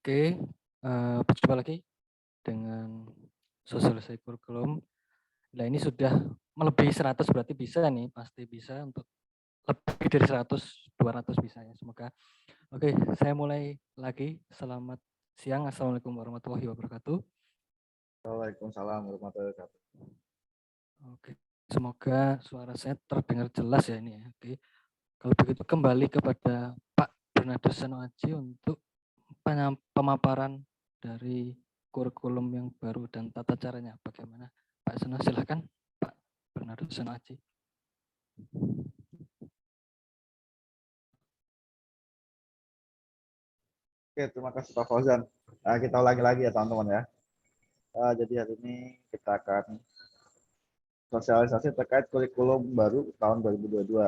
Oke, berjumpa lagi dengan sosialisasi kurikulum. Nah, ini sudah melebihi 100 berarti bisa nih, pasti bisa untuk lebih dari 100, 200 bisa ya, semoga. Oke, saya mulai lagi. Selamat siang, Assalamualaikum warahmatullahi wabarakatuh. Waalaikumsalam warahmatullahi wabarakatuh. Oke, semoga suara saya terdengar jelas ya ini ya. Oke, kalau begitu kembali kepada Pak Bernardo Seno Aji untuk pemaparan dari kurikulum yang baru dan tata caranya bagaimana. Pak Seno, silakan Pak Bernardo Seno Aji. Oke, terima kasih Pak Fauzan. Nah, kita ulangi lagi ya teman-teman ya. Jadi hari ini kita akan sosialisasi terkait kurikulum baru tahun 2022.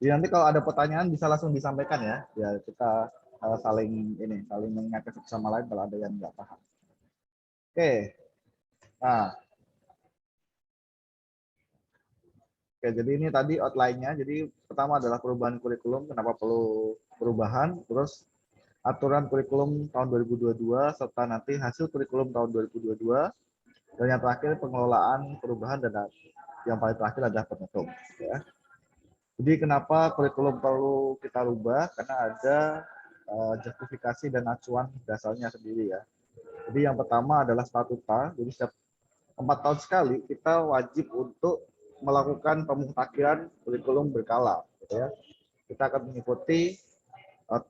Jadi nanti kalau ada pertanyaan bisa langsung disampaikan ya. Ya kita saling mengingatkan satu sama lain kalau ada yang nggak paham. Oke. Nah, oke, jadi ini tadi outline-nya. Jadi pertama adalah perubahan kurikulum, kenapa perlu perubahan, terus aturan kurikulum tahun 2022 serta nanti hasil kurikulum tahun 2022. Dan yang terakhir pengelolaan perubahan dan yang paling terakhir adalah penutup. Ya. Jadi kenapa kurikulum perlu kita rubah? Karena ada justifikasi dan acuan dasarnya sendiri ya. Jadi yang pertama adalah statuta. Jadi setiap 4 tahun sekali kita wajib untuk melakukan pemutakhiran kurikulum berkala. Gitu ya. Kita akan mengikuti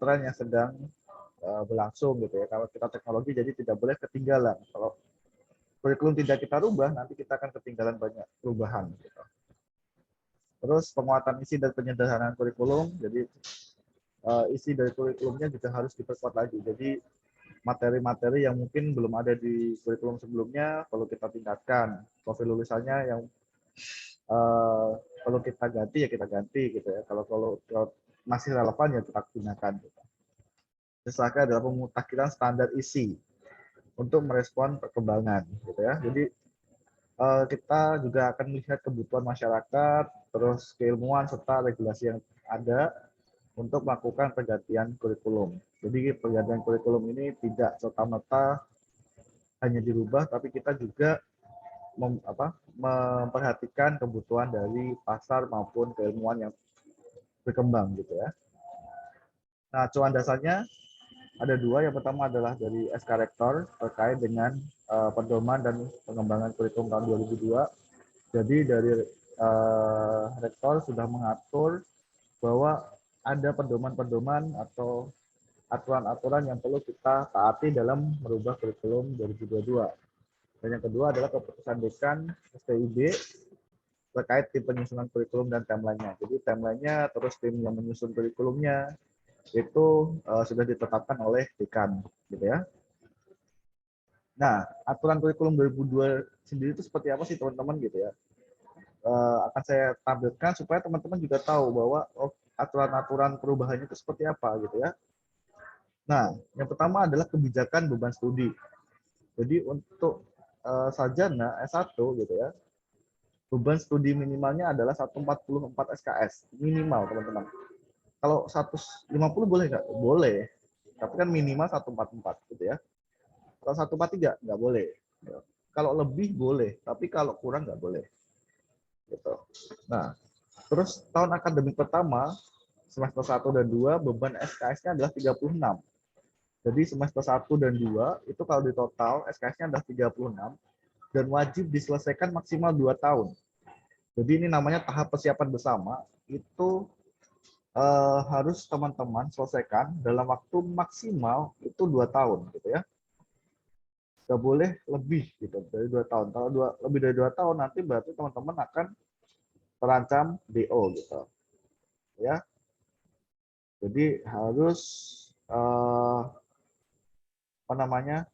tren yang sedang berlangsung gitu ya. Kalau kita teknologi jadi tidak boleh ketinggalan. Kalau kurikulum tidak kita rubah, nanti kita akan ketinggalan banyak perubahan. Gitu. Terus penguatan isi dan penyederhanaan kurikulum, jadi isi dari kurikulumnya juga harus diperkuat lagi. Jadi materi-materi yang mungkin belum ada di kurikulum sebelumnya perlu kita tingkatkan. Profil lulusannya yang perlu kita ganti ya kita ganti gitu ya. Kalau masih relevan ya kita gunakan. Gitu. Selanjutnya adalah pemutakhiran standar isi untuk merespon perkembangan gitu ya. Jadi kita juga akan melihat kebutuhan masyarakat, terus keilmuan serta regulasi yang ada untuk melakukan pergantian kurikulum. Jadi pergantian kurikulum ini tidak serta-merta hanya dirubah, tapi kita juga memperhatikan kebutuhan dari pasar maupun keilmuan yang berkembang gitu ya. Nah, acuan dasarnya ada dua. Yang pertama adalah dari SK Rektor terkait dengan pedoman dan pengembangan kurikulum tahun 2002. Jadi dari Rektor sudah mengatur bahwa ada pedoman-pedoman atau aturan-aturan yang perlu kita taati dalam merubah kurikulum 2022. Dan yang kedua adalah keputusan Dekan STIB terkait tim penyusunan kurikulum dan timeline-nya. Jadi timeline-nya terus tim yang menyusun kurikulumnya itu sudah ditetapkan oleh Dekan, gitu ya. Nah, aturan kurikulum 2002 sendiri itu seperti apa sih teman-teman gitu ya? Akan saya tampilkan supaya teman-teman juga tahu bahwa aturan-aturan perubahannya itu seperti apa gitu ya. Nah, yang pertama adalah kebijakan beban studi. Jadi untuk sarjana S1 gitu ya, beban studi minimalnya adalah 144 SKS minimal teman-teman. Kalau 150 boleh nggak? Boleh. Tapi kan minimal 144 gitu ya. Kalau 143 nggak boleh. Kalau lebih boleh, tapi kalau kurang nggak boleh. Gitu. Nah, terus tahun akademik pertama semester 1 dan 2 beban SKS-nya adalah 36. Jadi semester 1 dan 2 itu kalau di total SKS-nya adalah 36 dan wajib diselesaikan maksimal 2 tahun. Jadi ini namanya tahap persiapan bersama, itu harus teman-teman selesaikan dalam waktu maksimal itu 2 tahun gitu ya. Nggak boleh lebih gitu dari 2 tahun. Kalau lebih dari 2 tahun nanti berarti teman-teman akan terancam DO gitu ya. Jadi harus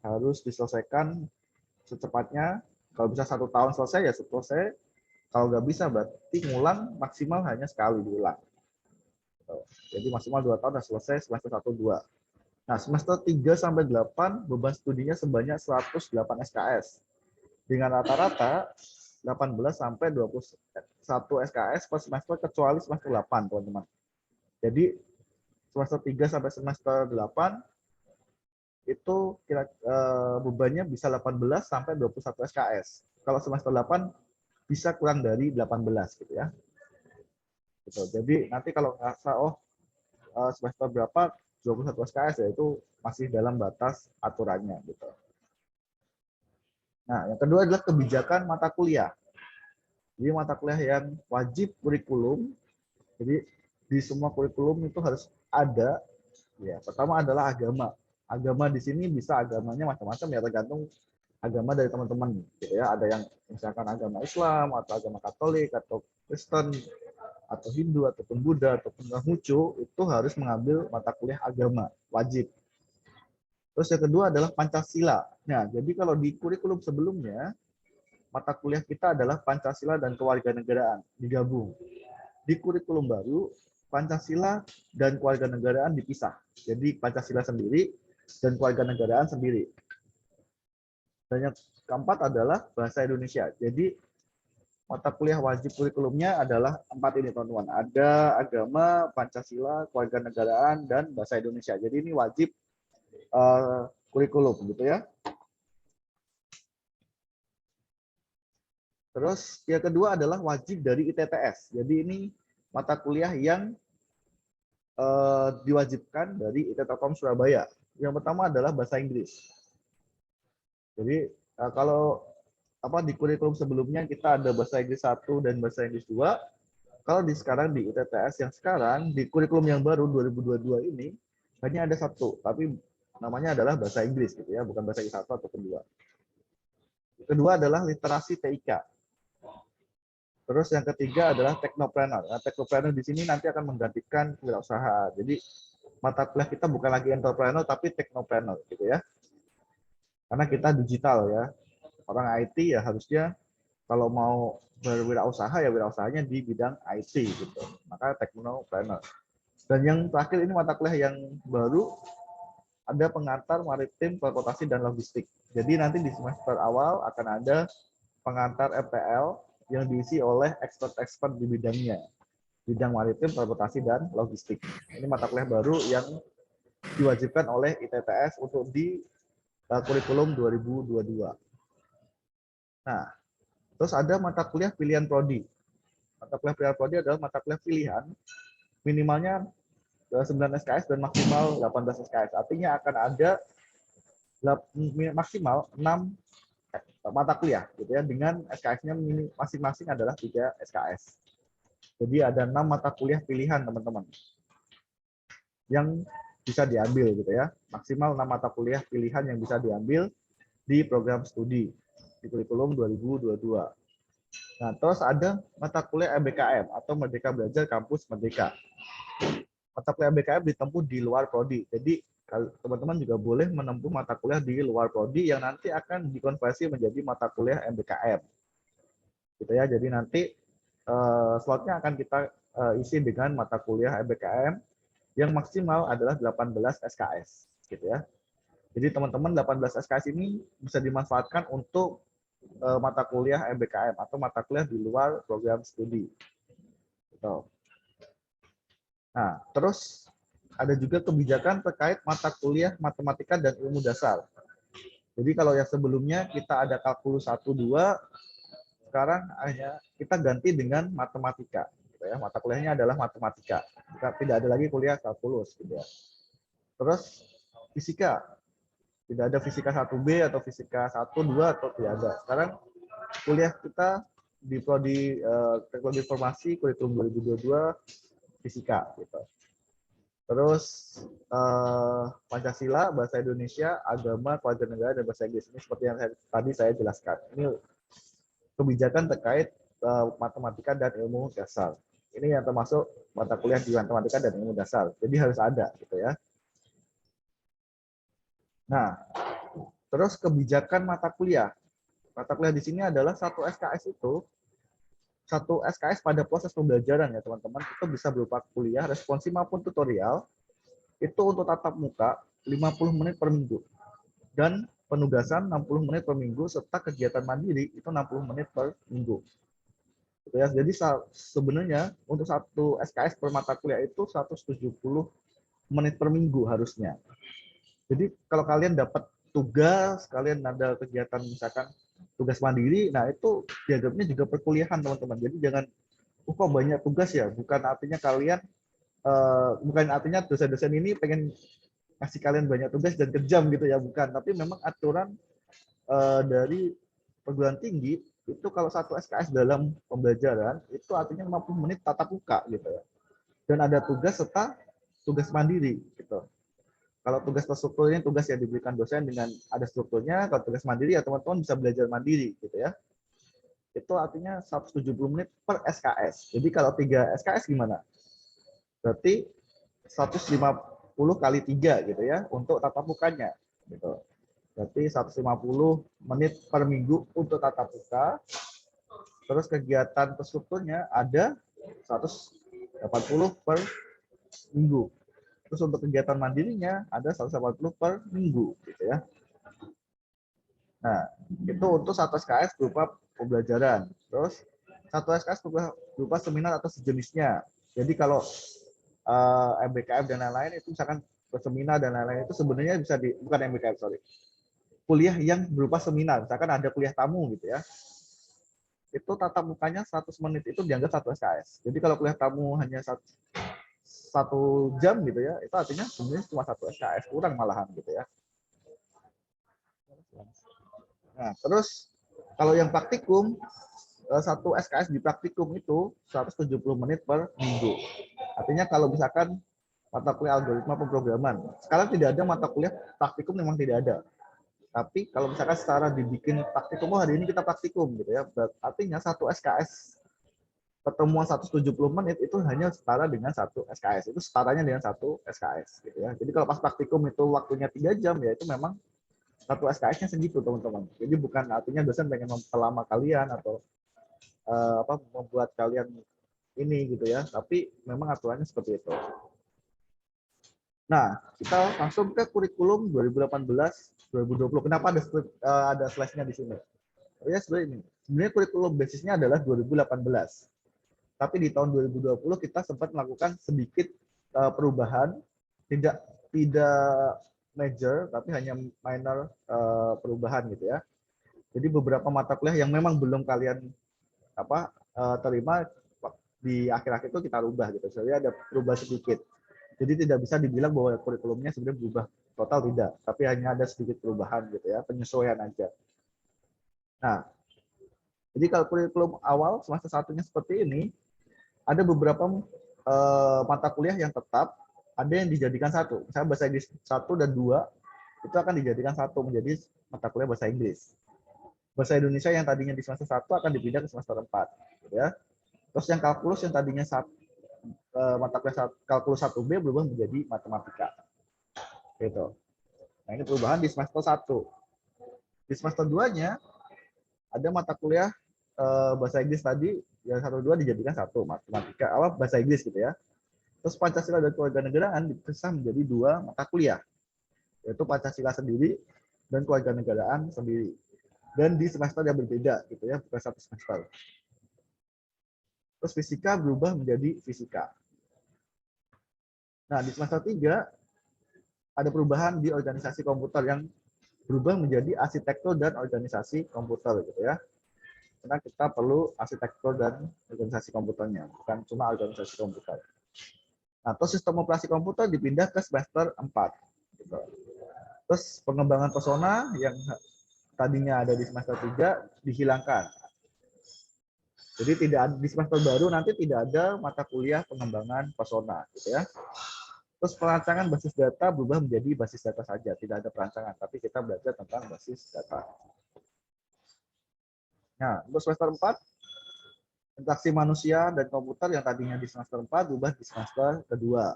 harus diselesaikan secepatnya. Kalau bisa 1 tahun selesai ya selesai. Kalau nggak bisa berarti ngulang maksimal hanya sekali diulang. Jadi maksimal 2 tahun dan selesai semester 1 2. Nah, semester 3 sampai 8 beban studinya sebanyak 108 SKS. Dengan rata-rata 18 sampai 21 SKS per semester kecuali semester 8, teman-teman. Jadi semester 3 sampai semester 8 itu bebannya bisa 18 sampai 21 SKS. Kalau semester 8 bisa kurang dari 18 gitu ya. Gitu. Jadi nanti kalau ngerasa semester berapa 21 SKS ya itu masih dalam batas aturannya gitu. Nah, yang kedua adalah kebijakan mata kuliah. Jadi mata kuliah yang wajib kurikulum. Jadi di semua kurikulum itu harus ada. Ya, pertama adalah agama. Agama di sini bisa agamanya macam-macam ya tergantung agama dari teman-teman gitu ya. Ada yang misalkan agama Islam atau agama Katolik atau Kristen atau Hindu ataupun Buddha ataupun Konghucu itu harus mengambil mata kuliah agama wajib. Terus yang kedua adalah Pancasila. Nah, jadi kalau di kurikulum sebelumnya mata kuliah kita adalah Pancasila dan Kewarganegaraan digabung. Di kurikulum baru Pancasila dan Kewarganegaraan dipisah. Jadi Pancasila sendiri dan Kewarganegaraan sendiri. Dan yang keempat adalah bahasa Indonesia. Jadi mata kuliah wajib kurikulumnya adalah 4 ini teman-teman. Ada agama, Pancasila, Kewarganegaraan, dan bahasa Indonesia. Jadi ini wajib kurikulum gitu ya. Terus yang kedua adalah wajib dari ITTS. Jadi ini mata kuliah yang diwajibkan dari IT Telkom Surabaya. Yang pertama adalah bahasa Inggris. Jadi kalau di kurikulum sebelumnya kita ada bahasa Inggris 1 dan bahasa Inggris 2. Kalau sekarang di ITTS yang sekarang di kurikulum yang baru 2022 ini hanya ada 1, tapi namanya adalah bahasa Inggris gitu ya, bukan bahasa Inggris 1 atau kedua. Kedua adalah literasi TIK. Terus yang ketiga adalah teknopreneur. Nah, teknopreneur di sini nanti akan menggantikan wirausaha. Jadi mata kuliah kita bukan lagi entrepreneur tapi teknopreneur gitu ya. Karena kita digital ya. Orang IT ya harusnya kalau mau berwirausaha ya wirausahanya di bidang IT gitu. Maka teknopreneur. Dan yang terakhir ini mata kuliah yang baru ada pengantar maritim, transportasi dan logistik. Jadi nanti di semester awal akan ada pengantar MTL yang diisi oleh expert-expert di bidangnya. Bidang maritim, transportasi dan logistik. Ini mata kuliah baru yang diwajibkan oleh ITTS untuk di kurikulum 2022. Nah, terus ada mata kuliah pilihan prodi. Mata kuliah pilihan prodi adalah mata kuliah pilihan minimalnya 9 SKS dan maksimal 18 SKS. Artinya akan ada maksimal 6 mata kuliah gitu ya, dengan SKS-nya masing-masing adalah 3 SKS. Jadi ada 6 mata kuliah pilihan teman-teman yang bisa diambil gitu ya. Maksimal 6 mata kuliah pilihan yang bisa diambil di program studi di kurikulum 2022. Nah, terus ada mata kuliah MBKM atau Merdeka Belajar Kampus Merdeka. Mata kuliah MBKM ditempuh di luar prodi. Jadi teman-teman juga boleh menempuh mata kuliah di luar prodi yang nanti akan dikonversi menjadi mata kuliah MBKM. Gitu ya. Jadi nanti slotnya akan kita isi dengan mata kuliah MBKM yang maksimal adalah 18 SKS, gitu ya. Jadi teman-teman 18 SKS ini bisa dimanfaatkan untuk mata kuliah MBKM atau mata kuliah di luar program studi. Gitu. Nah, terus ada juga kebijakan terkait mata kuliah matematika dan ilmu dasar. Jadi kalau yang sebelumnya kita ada kalkulus 1, 2, sekarang hanya kita ganti dengan matematika. Gitu ya. Mata kuliahnya adalah matematika. Tidak ada lagi kuliah kalkulus. Gitu ya. Terus fisika. Tidak ada fisika 1B atau fisika 1, 2 atau tidak ada. Sekarang kuliah kita di prodi teknologi informasi kurikulum 2022 fisika gitu. Terus Pancasila, bahasa Indonesia, agama, kewarganegaraan dan bahasa Inggris. Ini seperti yang tadi saya jelaskan. Ini kebijakan terkait matematika dan ilmu dasar. Ini yang termasuk mata kuliah di matematika dan ilmu dasar. Jadi harus ada gitu ya. Nah, terus kebijakan mata kuliah. Mata kuliah di sini adalah 1 SKS itu 1 SKS pada proses pembelajaran ya teman-teman, itu bisa berupa kuliah, responsif maupun tutorial, itu untuk tatap muka 50 menit per minggu, dan penugasan 60 menit per minggu, serta kegiatan mandiri itu 60 menit per minggu. Jadi sebenarnya untuk 1 SKS per mata kuliah itu 170 menit per minggu harusnya. Jadi kalau kalian dapat tugas, kalian ada kegiatan misalkan tugas mandiri, nah itu dianggapnya juga perkuliahan teman-teman. Jadi jangan, kok banyak tugas ya, bukan artinya kalian, bukan artinya dosen-dosen ini pengen kasih kalian banyak tugas dan kejam gitu ya, bukan. Tapi memang aturan dari perguruan tinggi itu kalau satu SKS dalam pembelajaran itu artinya 50 menit tatap muka gitu ya. Dan ada tugas serta tugas mandiri gitu. Kalau tugas terstruktur ini tugas yang diberikan dosen dengan ada strukturnya, kalau tugas mandiri ya teman-teman bisa belajar mandiri gitu ya. Itu artinya 170 menit per SKS. Jadi kalau 3 SKS gimana? Berarti 150 kali 3 gitu ya untuk tatap mukanya gitu. Berarti 150 menit per minggu untuk tatap muka. Terus kegiatan terstrukturnya ada 180 per minggu. Terus untuk kegiatan mandirinya ada 180 per minggu gitu ya. Nah, itu untuk satu SKS berupa pembelajaran. Terus satu SKS berupa seminar atau sejenisnya. Jadi kalau MBKM dan lain-lain itu misalkan seminar dan lain-lain itu sebenarnya bisa bukan MBKM, sorry. Kuliah yang berupa seminar, misalkan ada kuliah tamu gitu ya. Itu tatap mukanya 100 menit itu dianggap satu SKS. Jadi kalau kuliah tamu hanya satu jam gitu ya, itu artinya sebenarnya cuma satu SKS, kurang malahan gitu ya. Nah, terus kalau yang praktikum, satu SKS di praktikum itu 170 menit per minggu. Artinya kalau misalkan mata kuliah algoritma pemrograman, sekarang tidak ada mata kuliah praktikum, memang tidak ada. Tapi kalau misalkan secara dibikin praktikum, hari ini kita praktikum gitu ya, artinya satu SKS pertemuan 170 menit itu hanya setara dengan satu SKS. Itu setaranya dengan satu SKS gitu ya. Jadi kalau pas praktikum itu waktunya 3 jam ya itu memang satu SKS-nya segitu teman-teman. Jadi bukan artinya dosen pengen memperlama kalian atau membuat kalian ini gitu ya. Tapi memang aturannya seperti itu. Nah, kita langsung ke kurikulum 2018-2020. Kenapa ada slide-nya di sini? Ya sebenarnya kurikulum basisnya adalah 2018. Tapi di tahun 2020 kita sempat melakukan sedikit perubahan, tidak major, tapi hanya minor perubahan gitu ya. Jadi beberapa mata kuliah yang memang belum kalian terima di akhir-akhir itu kita rubah gitu. Jadi ada perubahan sedikit. Jadi tidak bisa dibilang bahwa kurikulumnya sebenarnya berubah total, tidak, tapi hanya ada sedikit perubahan gitu ya, penyesuaian aja. Nah, jadi kalau kurikulum awal semester satunya seperti ini, ada beberapa mata kuliah yang tetap, ada yang dijadikan satu. Misalnya bahasa Inggris 1 dan 2 itu akan dijadikan satu menjadi mata kuliah bahasa Inggris. Bahasa Indonesia yang tadinya di semester 1 akan dipindah ke semester 4. Ya. Terus yang kalkulus yang tadinya mata kuliah kalkulus 1B berubah menjadi matematika. Gitu. Nah, ini perubahan di semester 1. Di semester 2-nya ada mata kuliah bahasa Inggris tadi yang 1-2 dijadikan satu, matematika bahasa Inggris gitu ya. Terus Pancasila dan Kewarganegaraan dipisah menjadi 2 mata kuliah, yaitu Pancasila sendiri dan Kewarganegaraan sendiri. Dan di semester yang berbeda gitu ya, bukan satu semester. Terus fisika berubah menjadi fisika. Nah, di semester 3 ada perubahan di organisasi komputer yang berubah menjadi arsitektur dan organisasi komputer gitu ya. Karena kita perlu arsitektur dan organisasi komputernya, bukan cuma organisasi komputer. Nah, terus sistem operasi komputer dipindah ke semester 4. Gitu. Terus pengembangan pesona yang tadinya ada di semester 3 dihilangkan. Jadi tidak di semester baru nanti tidak ada mata kuliah pengembangan pesona, gitu ya. Terus perancangan basis data berubah menjadi basis data saja, tidak ada perancangan, tapi kita belajar tentang basis data. Nah, untuk semester 4 interaksi manusia dan komputer yang tadinya di semester 4 berubah di semester kedua.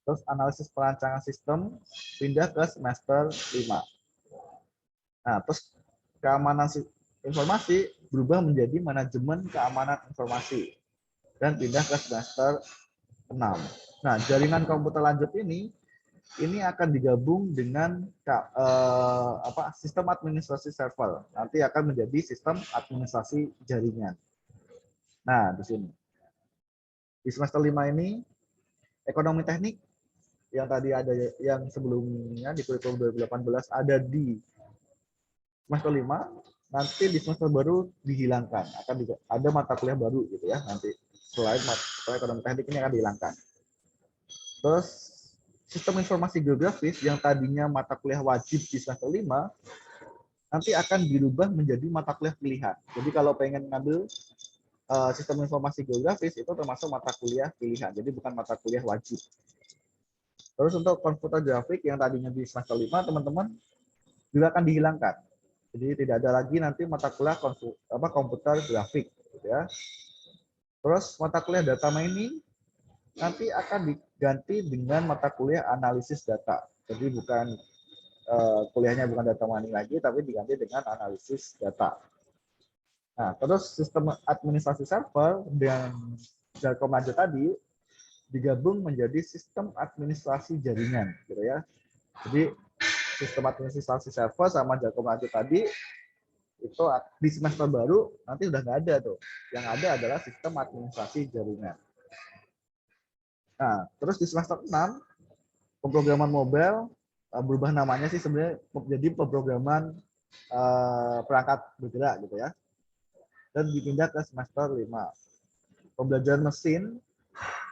Terus analisis perancangan sistem pindah ke semester 5. Nah, terus keamanan informasi berubah menjadi manajemen keamanan informasi dan pindah ke semester 6. Nah, jaringan komputer lanjut ini akan digabung dengan sistem administrasi server. Nanti akan menjadi sistem administrasi jaringan. Nah, di sini. Di semester 5 ini ekonomi teknik yang tadi ada yang sebelumnya di kurikulum 2018 ada di semester 5, nanti di semester baru dihilangkan. Akan ada mata kuliah baru gitu ya nanti. Selain mata kuliah ekonomi teknik ini akan dihilangkan. Terus sistem informasi geografis yang tadinya mata kuliah wajib di semester 5 nanti akan dirubah menjadi mata kuliah pilihan. Jadi kalau pengen ngambil sistem informasi geografis itu termasuk mata kuliah pilihan. Jadi bukan mata kuliah wajib. Terus untuk komputer grafik yang tadinya di semester 5 teman-teman juga akan dihilangkan. Jadi tidak ada lagi nanti mata kuliah komputer grafik gitu ya. Terus mata kuliah data mining nanti akan diganti dengan mata kuliah analisis data. Jadi bukan kuliahnya bukan data mining lagi, tapi diganti dengan analisis data. Nah, terus sistem administrasi server dan Telkom Lanjut tadi digabung menjadi sistem administrasi jaringan, gitu ya. Jadi sistem administrasi server sama Telkom Lanjut tadi itu di semester baru nanti udah nggak ada tuh. Yang ada adalah sistem administrasi jaringan. Nah, terus di semester 6 pemrograman mobile berubah namanya sih sebenarnya menjadi pemrograman perangkat bergerak gitu ya. Dan dipindah ke semester 5. Pembelajaran mesin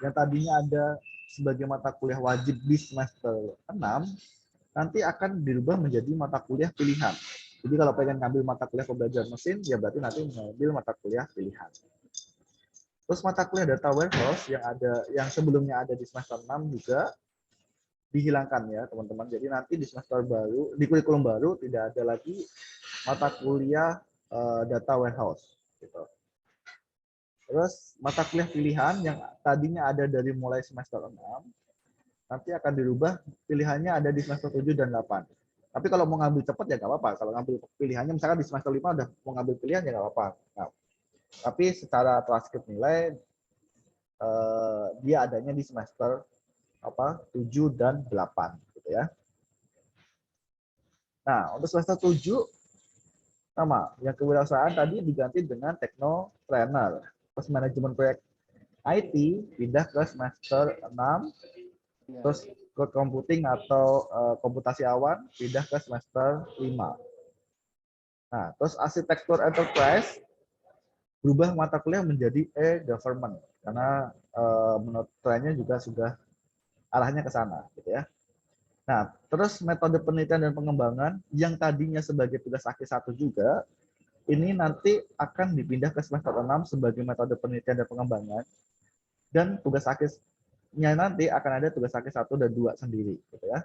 yang tadinya ada sebagai mata kuliah wajib di semester 6 nanti akan dirubah menjadi mata kuliah pilihan. Jadi kalau pengen ngambil mata kuliah pembelajaran mesin ya berarti nanti mengambil mata kuliah pilihan. Terus mata kuliah data warehouse yang sebelumnya ada di semester 6 juga dihilangkan ya teman-teman. Jadi nanti di semester baru, di kurikulum baru tidak ada lagi mata kuliah data warehouse. Gitu. Terus mata kuliah pilihan yang tadinya ada dari mulai semester 6, nanti akan dirubah pilihannya ada di semester 7 dan 8. Tapi kalau mau ngambil cepat ya nggak apa-apa. Kalau ngambil pilihannya misalkan di semester 5 udah mau ngambil pilihan ya nggak apa-apa. Nah, tapi secara transkrip nilai dia adanya di semester 7 dan 8 gitu ya. Nah, untuk semester 7 sama, yang kewirausahaan tadi diganti dengan teknopreneur. Terus manajemen proyek IT pindah ke semester 6, terus ke computing atau komputasi awan pindah ke semester 5. Nah, terus arsitektur enterprise berubah mata kuliah menjadi e-government karena menurut trennya juga sudah arahnya ke sana gitu ya. Nah, terus metode penelitian dan pengembangan yang tadinya sebagai tugas akhir 1 juga, ini nanti akan dipindah ke semester 6 sebagai metode penelitian dan pengembangan, dan tugas akhirnya nanti akan ada tugas akhir 1 dan 2 sendiri. Gitu ya.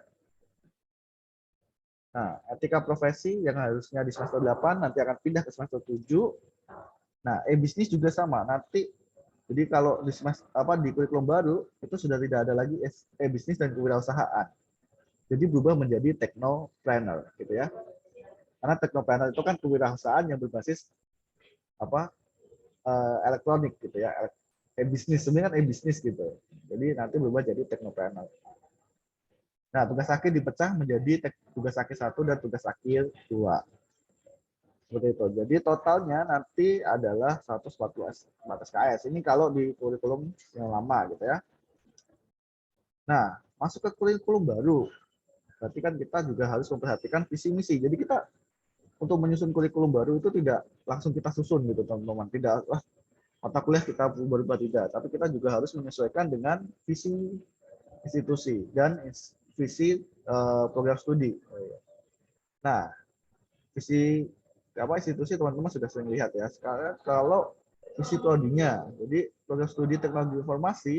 Nah, etika profesi yang harusnya di semester 8 nanti akan pindah ke semester 7. Nah, e-bisnis juga sama. Nanti, jadi kalau di semester, di kurikulum baru, itu sudah tidak ada lagi e-bisnis dan kewirausahaan. Jadi berubah menjadi teknopreneur gitu ya. Karena teknopreneur itu kan kewirausahaan yang berbasis elektronik gitu ya. E-bisnis sebenarnya kan e-bisnis gitu. Jadi nanti berubah jadi teknopreneur. Nah, tugas akhir dipecah menjadi tugas akhir 1 dan tugas akhir 2. Seperti itu. Jadi totalnya nanti adalah 140 SKS. Ini kalau di kurikulum yang lama gitu ya. Nah, masuk ke kurikulum baru. Berarti kan kita juga harus memperhatikan visi misi. Jadi kita untuk menyusun kurikulum baru itu tidak langsung kita susun gitu teman-teman. Tidak mata kuliah kita berubah tidak, tapi kita juga harus menyesuaikan dengan visi institusi dan visi program studi. Nah, visi institusi teman-teman sudah sering lihat ya. Sekarang kalau visi prodinya, jadi program studi teknologi informasi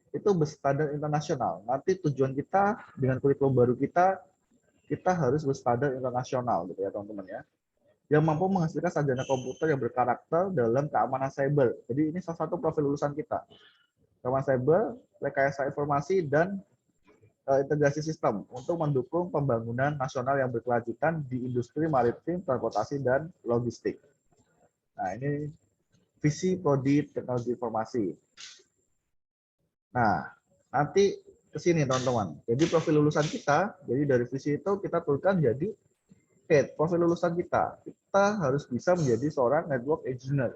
itu berstandar internasional. Nanti tujuan kita dengan kurikulum baru kita harus berstandar internasional gitu ya teman-teman ya. Yang mampu menghasilkan sarjana komputer yang berkarakter dalam keamanan cyber. Jadi ini salah satu profil lulusan kita. Keamanan cyber, rekayasa informasi, dan integrasi sistem untuk mendukung pembangunan nasional yang berkelanjutan di industri maritim, transportasi, dan logistik. Nah, ini visi prodi teknologi informasi. Nah, nanti ke sini teman-teman. Jadi profil lulusan kita, jadi dari visi itu kita tuliskan jadi profil lulusan kita harus bisa menjadi seorang network engineer.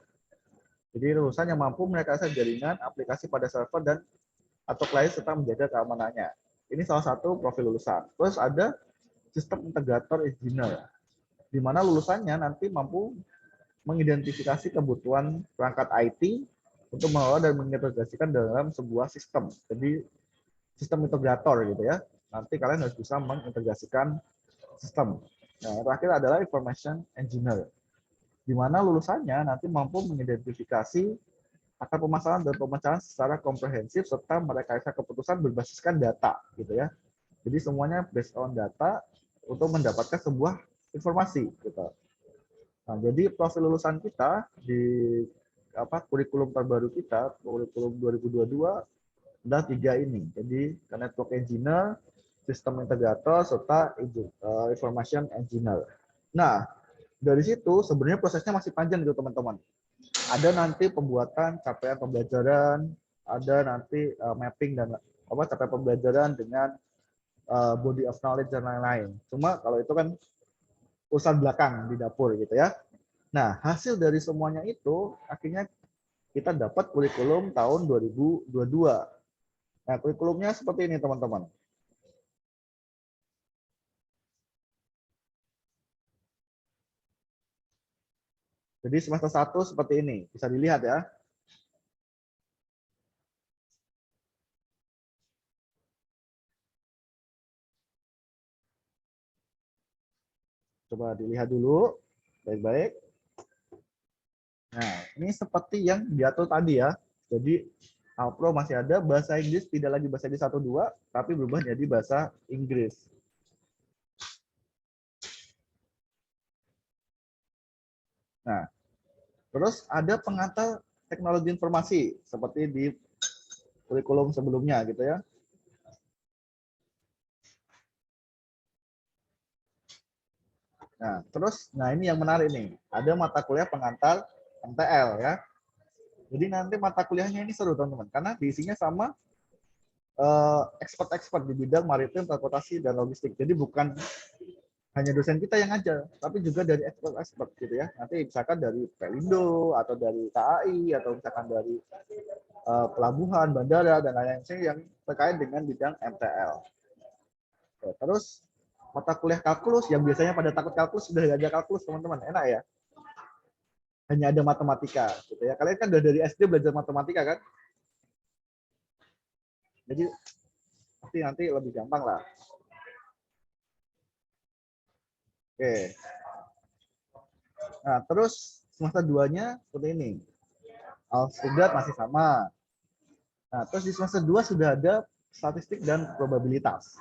Jadi lulusan yang mampu merekayasa jaringan, aplikasi pada server dan atau klien serta menjaga keamanannya. Ini salah satu profil lulusan. Terus ada sistem integrator engineer, di mana lulusannya nanti mampu mengidentifikasi kebutuhan perangkat IT untuk mengelola dan mengintegrasikan dalam sebuah sistem. Jadi sistem integrator gitu ya. Nanti kalian harus bisa mengintegrasikan sistem. Nah, yang terakhir adalah information engineer, di mana lulusannya nanti mampu mengidentifikasi akar permasalahan dan pemecahan secara komprehensif serta merekayasa keputusan berbasiskan data gitu ya. Jadi semuanya based on data untuk mendapatkan sebuah informasi gitu. Nah, jadi profil lulusan kita di kurikulum terbaru kita, kurikulum 2022 ada 3 ini. Jadi network engineer, sistem integrator serta information engineer. Nah, dari situ sebenarnya prosesnya masih panjang gitu teman-teman. Ada nanti pembuatan capaian pembelajaran, ada nanti mapping dan capaian pembelajaran dengan body of knowledge dan lain-lain. Cuma kalau itu kan urusan belakang di dapur gitu ya. Nah, hasil dari semuanya itu akhirnya kita dapat kurikulum tahun 2022. Nah, kurikulumnya seperti ini teman-teman. Jadi semester 1 seperti ini, bisa dilihat ya. Coba dilihat dulu, baik-baik. Nah, ini seperti yang diatur tadi ya. Jadi, Alpro masih ada, bahasa Inggris tidak lagi bahasa Inggris 1-2, tapi berubah jadi bahasa Inggris. Nah, terus ada pengantar teknologi informasi, seperti di kurikulum sebelumnya gitu ya. Nah ini yang menarik nih. Ada mata kuliah pengantar MTL ya. Jadi nanti mata kuliahnya ini seru teman-teman, karena diisinya sama expert-expert di bidang maritim, transportasi, dan logistik. Jadi bukan hanya dosen kita yang ngajar, tapi juga dari expert-expert gitu ya. Nanti misalkan dari Pelindo, atau dari KAI, atau misalkan dari pelabuhan, bandara, dan lain-lain yang terkait dengan bidang MTL. Terus mata kuliah kalkulus yang biasanya pada takut kalkulus, sudah ada kalkulus teman-teman, enak ya, hanya ada matematika gitu ya. Kalian kan udah dari SD belajar matematika kan, jadi nanti lebih gampang lah. Oke, nah terus semester 2-nya seperti ini, algebra masih sama. Nah terus di semester 2 sudah ada statistik dan probabilitas.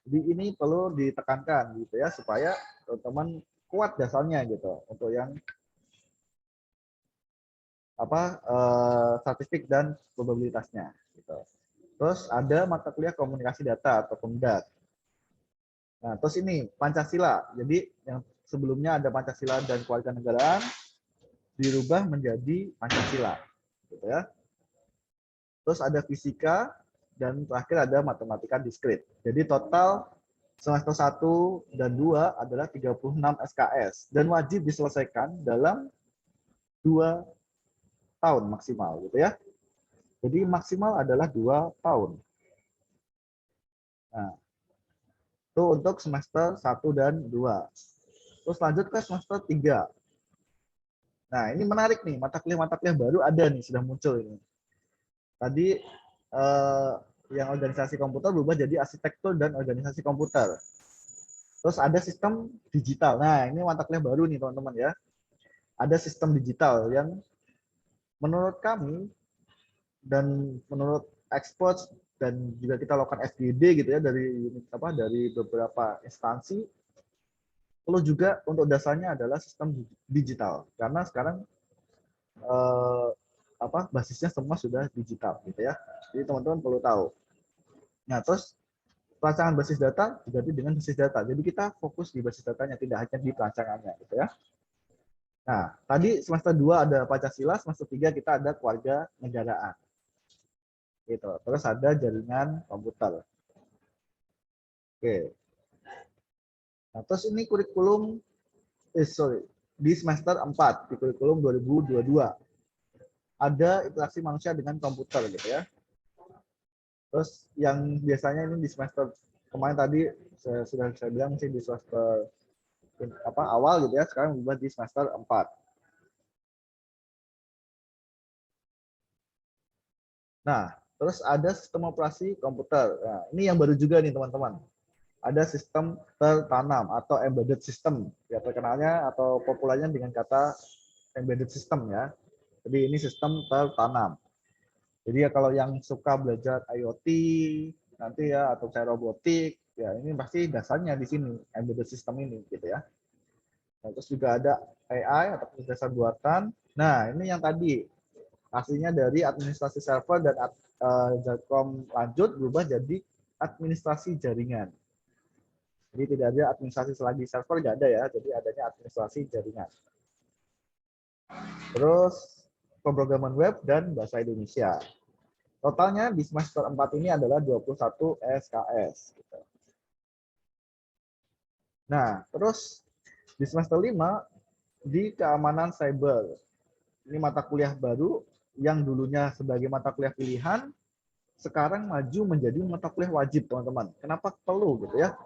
Jadi ini perlu ditekankan gitu ya, supaya teman-teman kuat dasarnya gitu untuk yang statistik dan probabilitasnya gitu. Terus ada mata kuliah komunikasi data atau KOMDAT. Nah, terus ini Pancasila. Jadi yang sebelumnya ada Pancasila dan Kewarganegaraan dirubah menjadi Pancasila gitu ya. Terus ada fisika dan terakhir ada matematika diskrit. Jadi total semester 1 dan 2 adalah 36 SKS dan wajib diselesaikan dalam 2 tahun maksimal gitu ya. Jadi maksimal adalah 2 tahun. Nah, itu untuk semester 1 dan 2. Terus lanjut ke semester 3. Nah, ini menarik nih, mata kuliah baru ada nih, sudah muncul ini. Tadi yang organisasi komputer berubah jadi arsitektur dan organisasi komputer. Terus ada sistem digital. Nah, ini mata kuliah baru nih teman-teman ya. Ada sistem digital yang menurut kami dan menurut expert dan juga kita lakukan FGD gitu ya dari beberapa instansi, perlu juga untuk dasarnya adalah sistem digital karena sekarang basisnya semua sudah digital gitu ya. Jadi teman-teman perlu tahu. Nah, terus perancangan basis data diganti dengan basis data. Jadi kita fokus di basis datanya, tidak hanya di perancangannya gitu ya. Nah, tadi semester 2 ada Pancasila, semester 3 kita ada keluarga negaraan. Gitu. Terus ada jaringan komputer. Oke. Nah, terus ini kurikulum di semester 4 di kurikulum 2022. Ada interaksi manusia dengan komputer gitu ya. Terus yang biasanya ini di semester kemarin tadi sudah saya bilang sih di semester awal gitu ya, sekarang berubah di semester 4. Nah, terus ada sistem operasi komputer. Nah, ini yang baru juga nih teman-teman. Ada sistem tertanam atau embedded system. Ya terkenalnya atau populernya dengan kata embedded system ya. Jadi ini sistem tertanam. Jadi ya kalau yang suka belajar IoT nanti ya atau saya robotik, ya ini pasti dasarnya di sini embedded system ini gitu ya. Nah, terus juga ada AI atau kecerdasan buatan. Nah, ini yang tadi aslinya dari administrasi server dan Jatkom lanjut berubah jadi administrasi jaringan. Jadi tidak ada administrasi selagi server, nggak ada ya. Jadi adanya administrasi jaringan. Terus pemrograman web dan bahasa Indonesia. Totalnya di semester 4 ini adalah 21 SKS. Nah, terus di semester 5 di keamanan cyber. Ini mata kuliah baru yang dulunya sebagai mata kuliah pilihan, sekarang maju menjadi mata kuliah wajib, teman-teman. Kenapa perlu gitu ya?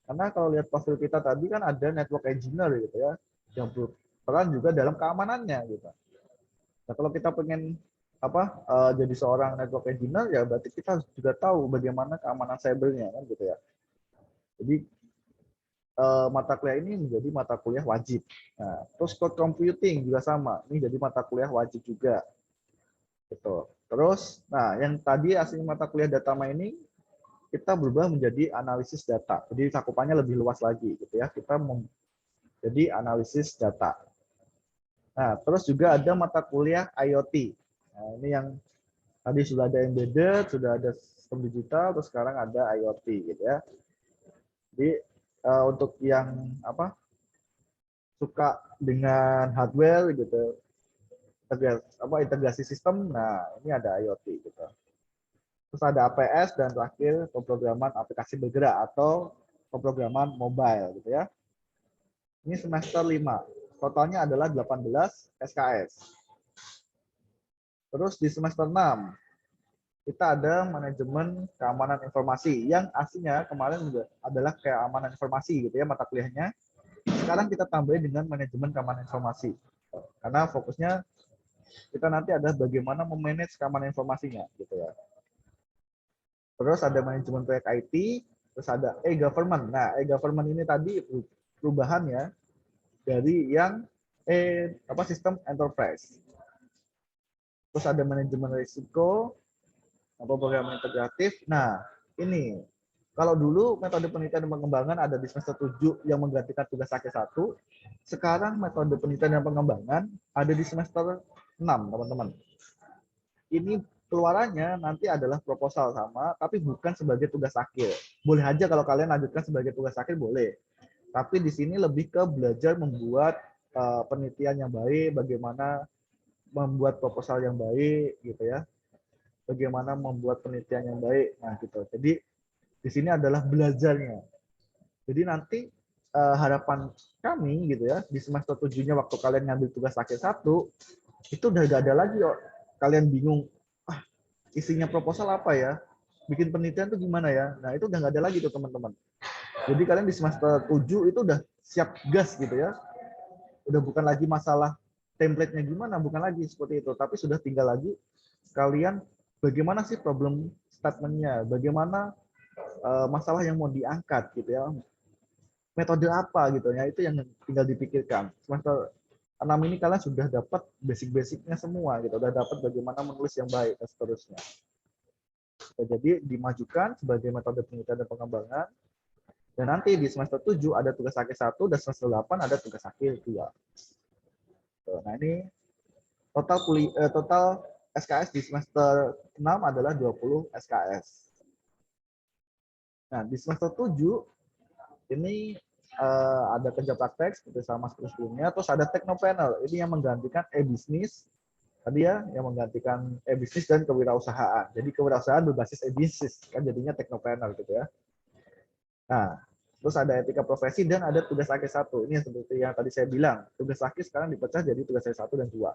Karena kalau lihat profil kita tadi kan ada network engineer gitu ya, yang berperan juga dalam keamanannya gitu. Nah, kalau kita pengen jadi seorang network engineer ya berarti kita harus juga tahu bagaimana keamanan cybernya kan gitu ya. Jadi mata kuliah ini menjadi mata kuliah wajib. Nah, terus cloud computing juga sama, ini jadi mata kuliah wajib juga. Gitu. Terus, nah yang tadi asli mata kuliah data mining kita berubah menjadi analisis data. Jadi cakupannya lebih luas lagi gitu ya. Kita jadi analisis data. Nah, terus juga ada mata kuliah IoT. Nah, ini yang tadi sudah ada embedded, sudah ada sistem digital, terus sekarang ada IoT gitu ya. Jadi untuk yang suka dengan hardware gitu, integrasi sistem, nah ini ada IoT gitu. Terus ada APS dan terakhir pemrograman aplikasi bergerak atau pemrograman mobile gitu ya. Ini semester 5. Totalnya adalah 18 SKS. Terus di semester 6 kita ada manajemen keamanan informasi yang aslinya kemarin adalah keamanan informasi gitu ya mata kuliahnya. Sekarang kita tambahin dengan manajemen keamanan informasi. Karena fokusnya kita nanti ada bagaimana memanage keamanan informasinya gitu ya. Terus ada manajemen proyek IT, terus ada e-government. Nah, e-government ini tadi perubahan ya dari yang sistem enterprise. Terus ada manajemen risiko, program integratif. Nah, ini kalau dulu metode penelitian dan pengembangan ada di semester 7 yang menggantikan tugas akhir 1, sekarang metode penelitian dan pengembangan ada di semester 6, teman-teman. Ini keluarannya nanti adalah proposal sama, tapi bukan sebagai tugas akhir. Boleh aja kalau kalian lanjutkan sebagai tugas akhir, boleh. Tapi di sini lebih ke belajar membuat penelitian yang baik, bagaimana membuat proposal yang baik, gitu ya. Bagaimana membuat penelitian yang baik, nah gitu. Jadi di sini adalah belajarnya. Jadi nanti harapan kami gitu ya di semester 7-nya waktu kalian ngambil tugas akhir 1 itu udah gak ada lagi kalian bingung isinya proposal apa ya, bikin penelitian tuh gimana ya. Nah itu udah gak ada lagi tuh teman-teman. Jadi kalian di semester 7 itu udah siap gas gitu ya. Udah bukan lagi masalah template-nya gimana, bukan lagi seperti itu, tapi sudah tinggal lagi kalian bagaimana sih problem statement-nya, bagaimana masalah yang mau diangkat gitu ya, metode apa gitu ya, itu yang tinggal dipikirkan. Semester 6 ini kalian sudah dapat basic-basicnya semua gitu, udah dapat bagaimana menulis yang baik dan seterusnya. Jadi dimajukan sebagai metode penelitian dan pengembangan, dan nanti di semester 7 ada tugas akhir 1 dan semester 8 ada tugas akhir 2. Nah ini total SKS di semester 6 adalah 20 SKS. Nah, di semester 7 ini ada kerja praktek seperti sama seperti sebelumnya, terus ada teknopanel. Ini yang menggantikan e-bisnis. Tadi ya, yang menggantikan e-bisnis dan kewirausahaan. Jadi kewirausahaan berbasis e-bisnis, kan jadinya teknopanel gitu ya. Nah, terus ada etika profesi dan ada tugas akhir 1. Ini yang seperti yang tadi saya bilang. Tugas akhir sekarang dipecah jadi tugas akhir 1 dan 2.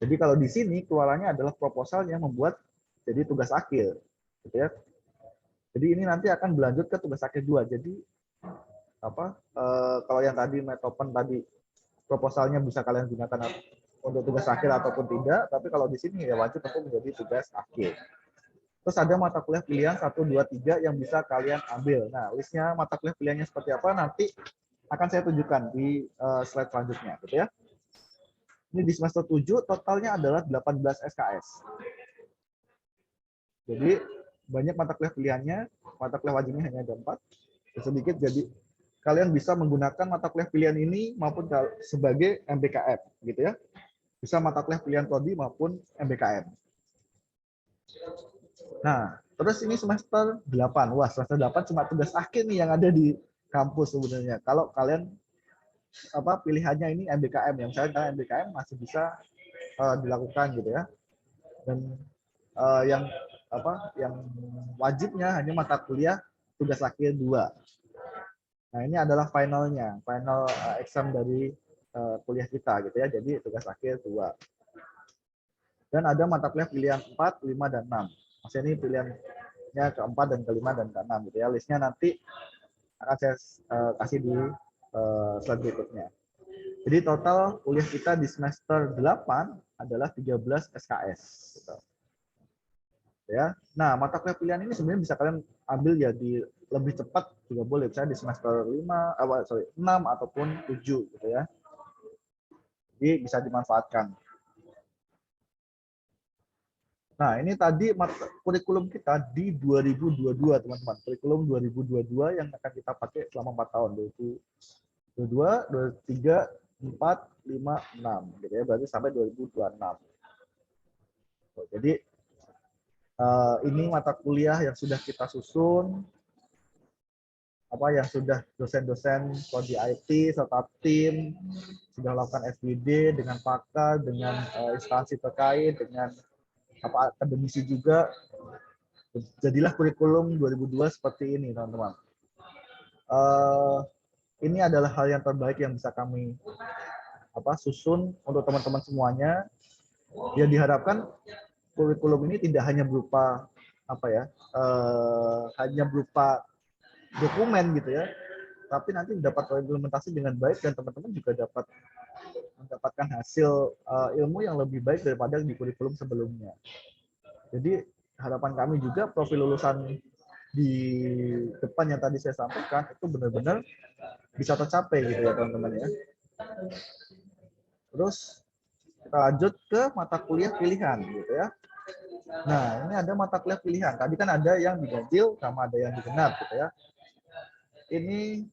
Jadi kalau di sini keluarannya adalah proposal yang membuat jadi tugas akhir, gitu ya. Jadi ini nanti akan berlanjut ke tugas akhir 2. Jadi kalau yang tadi Metopen tadi proposalnya bisa kalian gunakan untuk tugas akhir ataupun tidak, tapi kalau di sini ya wajib untuk menjadi tugas akhir. Terus ada mata kuliah pilihan 1, 2, 3 yang bisa kalian ambil. Nah, listnya mata kuliah pilihannya seperti apa nanti akan saya tunjukkan di slide selanjutnya, gitu ya. Ini di semester 7 totalnya adalah 18 SKS. Jadi banyak mata kuliah pilihannya, mata kuliah wajibnya hanya ada 4. Sedikit, jadi kalian bisa menggunakan mata kuliah pilihan ini maupun sebagai MBKM, gitu ya. Bisa mata kuliah pilihan prodi maupun MBKM. Nah, terus ini semester 8. Wah, semester 8 cuma tugas akhir nih yang ada di kampus sebenarnya. Kalau kalian pilihannya ini MBKM, yang misalnya kalian MBKM masih bisa dilakukan gitu ya. Dan yang wajibnya hanya mata kuliah tugas akhir 2. Nah, ini adalah finalnya, final exam dari kuliah kita gitu ya. Jadi tugas akhir 2. Dan ada mata kuliah pilihan 4, 5, dan 6. Maksudnya ini pilihannya keempat dan kelima dan keenam gitu ya. Listnya nanti akan saya kasih di slide berikutnya. Jadi total kuliah kita di semester 8 adalah 13 SKS. Gitu. Ya. Nah, mata kuliah pilihan ini sebenarnya bisa kalian ambil ya di lebih cepat juga boleh. Misalnya di semester 6 ataupun 7 gitu ya. Jadi bisa dimanfaatkan. Nah, ini tadi kurikulum kita di 2022, teman-teman. Kurikulum 2022 yang akan kita pakai selama 4 tahun. 2022, 2023, 4, 5, 6. Gitu ya, berarti sampai 2026. Jadi, ini mata kuliah yang sudah kita susun, yang sudah dosen-dosen prodi IT serta tim sudah melakukan FGD dengan pakar, dengan instansi terkait, dengan akademisi juga. Jadilah kurikulum 2002 seperti ini, teman-teman. Ini adalah hal yang terbaik yang bisa kami susun untuk teman-teman semuanya. Yang diharapkan kurikulum ini tidak hanya berupa hanya berupa dokumen gitu ya, tapi nanti dapat implementasi dengan baik dan teman-teman juga dapat mendapatkan hasil ilmu yang lebih baik daripada di kurikulum sebelumnya. Jadi harapan kami juga profil lulusan di depan yang tadi saya sampaikan itu benar-benar bisa tercapai gitu ya teman-teman ya. Terus kita lanjut ke mata kuliah pilihan gitu ya. Nah, ini ada mata kuliah pilihan. Tadi kan ada yang diganjil sama ada yang digenap gitu ya. Ini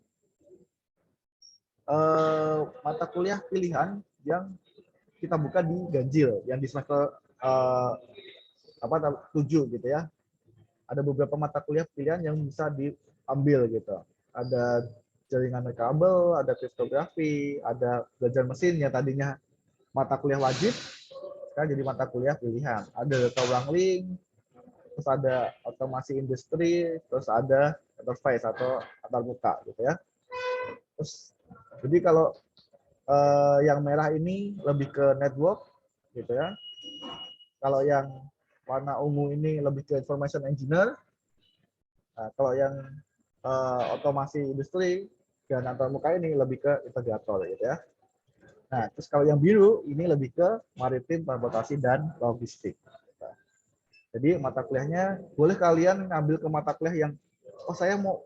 mata kuliah pilihan yang kita buka di ganjil, yang di semester 7 gitu ya. Ada beberapa mata kuliah pilihan yang bisa diambil gitu. Ada jaringan kabel, ada kriptografi, ada belajar mesin yang tadinya mata kuliah wajib, sekarang jadi mata kuliah pilihan. Ada data ulang link, terus ada otomasi industri, terus ada interface atau antarmuka gitu ya. Terus jadi kalau yang merah ini lebih ke network gitu ya. Kalau yang warna ungu ini lebih ke information engineer. Nah, kalau yang otomasi industri dan antarmuka ini lebih ke integrator gitu ya. Nah, terus kalau yang biru ini lebih ke maritim, transportasi, dan logistik. Nah, jadi mata kuliahnya boleh kalian ngambil ke mata kuliah yang saya mau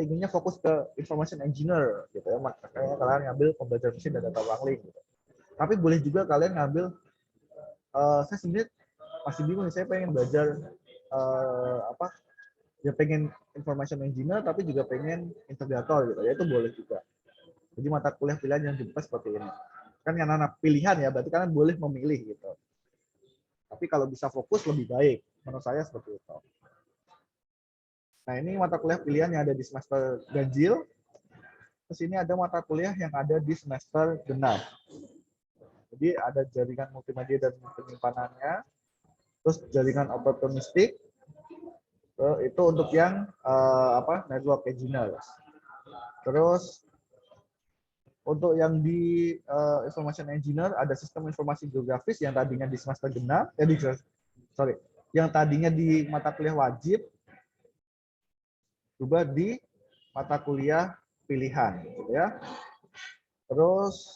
inginnya fokus ke information engineer gitu ya, makanya kalian ngambil pembelajaran mesin dan data ulang link gitu. Tapi boleh juga kalian ngambil saya sendiri masih bingung, saya pengen belajar pengen information engineer tapi juga pengen integrator gitu ya, itu boleh juga. Jadi mata kuliah pilihan yang dibuka seperti ini. Kan yang anak pilihan ya, berarti kalian boleh memilih gitu. Tapi kalau bisa fokus lebih baik, menurut saya seperti itu. Nah, ini mata kuliah pilihan yang ada di semester ganjil. Terus ini ada mata kuliah yang ada di semester genap. Jadi ada jaringan multimedia dan penyimpanannya. Terus jaringan opportunistik. Itu untuk yang network engineer. Terus untuk yang di information engineer ada sistem informasi geografis yang tadinya di semester genap, yang tadinya di mata kuliah wajib berubah di mata kuliah pilihan, gitu ya. Terus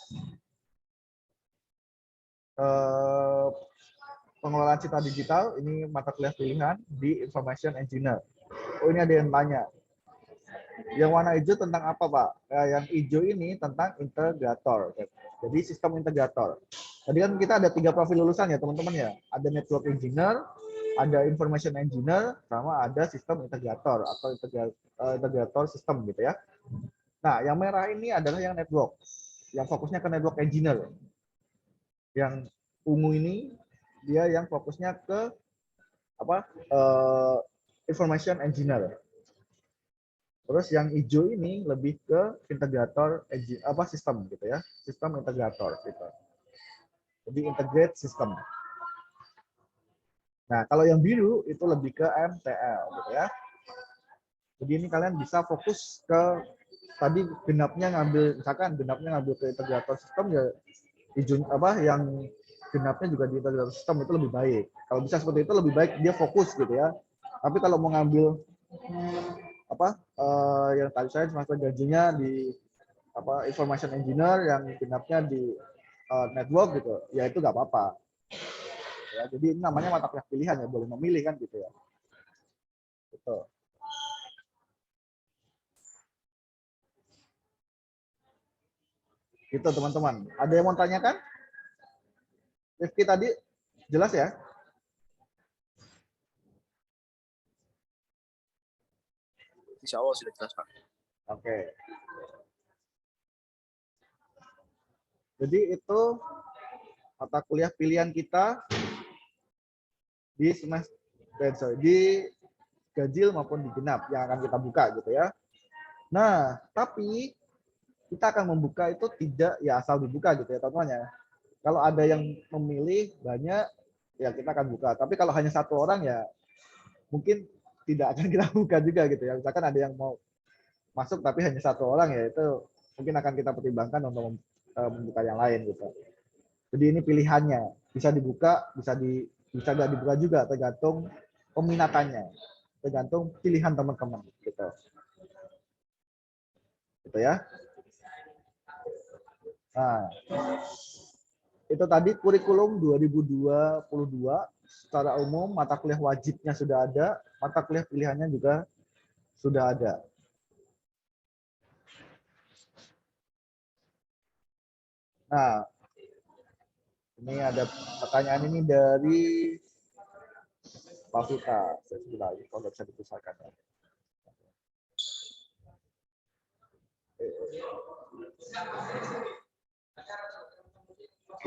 pengelolaan citra digital, ini mata kuliah pilihan di Information Engineer. Oh, ini ada yang tanya. Yang warna hijau tentang apa, Pak? Yang hijau ini tentang integrator. Jadi sistem integrator. Tadi kan kita ada 3 profil lulusan ya, teman-teman ya. Ada network engineer, ada information engineer, sama ada sistem integrator atau integrator sistem gitu ya. Nah, yang merah ini adalah yang network, yang fokusnya ke network engineer. Yang ungu ini dia yang fokusnya ke apa? Information engineer. Terus yang hijau ini lebih ke integrator sistem gitu ya, sistem integrator gitu. Jadi integrate system. Nah, kalau yang biru itu lebih ke MTL gitu ya. Jadi ini kalian bisa fokus ke tadi genapnya ngambil, misalkan genapnya ngambil ke integrator sistem ya, hijau yang genapnya juga di integrator sistem itu lebih baik. Kalau bisa seperti itu lebih baik dia fokus gitu ya. Tapi kalau mau ngambil yang tadi saya semester gajinya di information engineer yang genapnya di network gitu, ya itu nggak apa-apa. Ya, jadi ini namanya mata kuliah pilihan ya, boleh memilih kan gitu ya. Gitu. Gitu teman-teman. Ada yang mau tanyakan? Rifki tadi jelas ya? Insya Allah sudah jelas, Pak. Oke. Jadi itu mata kuliah pilihan kita di semester di ganjil maupun di genap yang akan kita buka gitu ya. Nah, tapi kita akan membuka itu tidak ya asal dibuka gitu ya teman-teman ya. Kalau ada yang memilih banyak ya kita akan buka. Tapi kalau hanya satu orang ya mungkin tidak akan kita buka juga gitu ya. Misalkan ada yang mau masuk tapi hanya satu orang ya itu mungkin akan kita pertimbangkan untuk membuka yang lain gitu. Jadi ini pilihannya bisa dibuka, bisa nggak dibuka juga tergantung peminatannya, tergantung pilihan teman-teman gitu. Gitu ya. Nah, itu tadi kurikulum 2022 secara umum mata kuliah wajibnya sudah ada, mata kuliah pilihannya juga sudah ada. Nah, ini ada pertanyaan ini dari Pak Vita. Saya sebut lagi kalau bisa dipusatkan.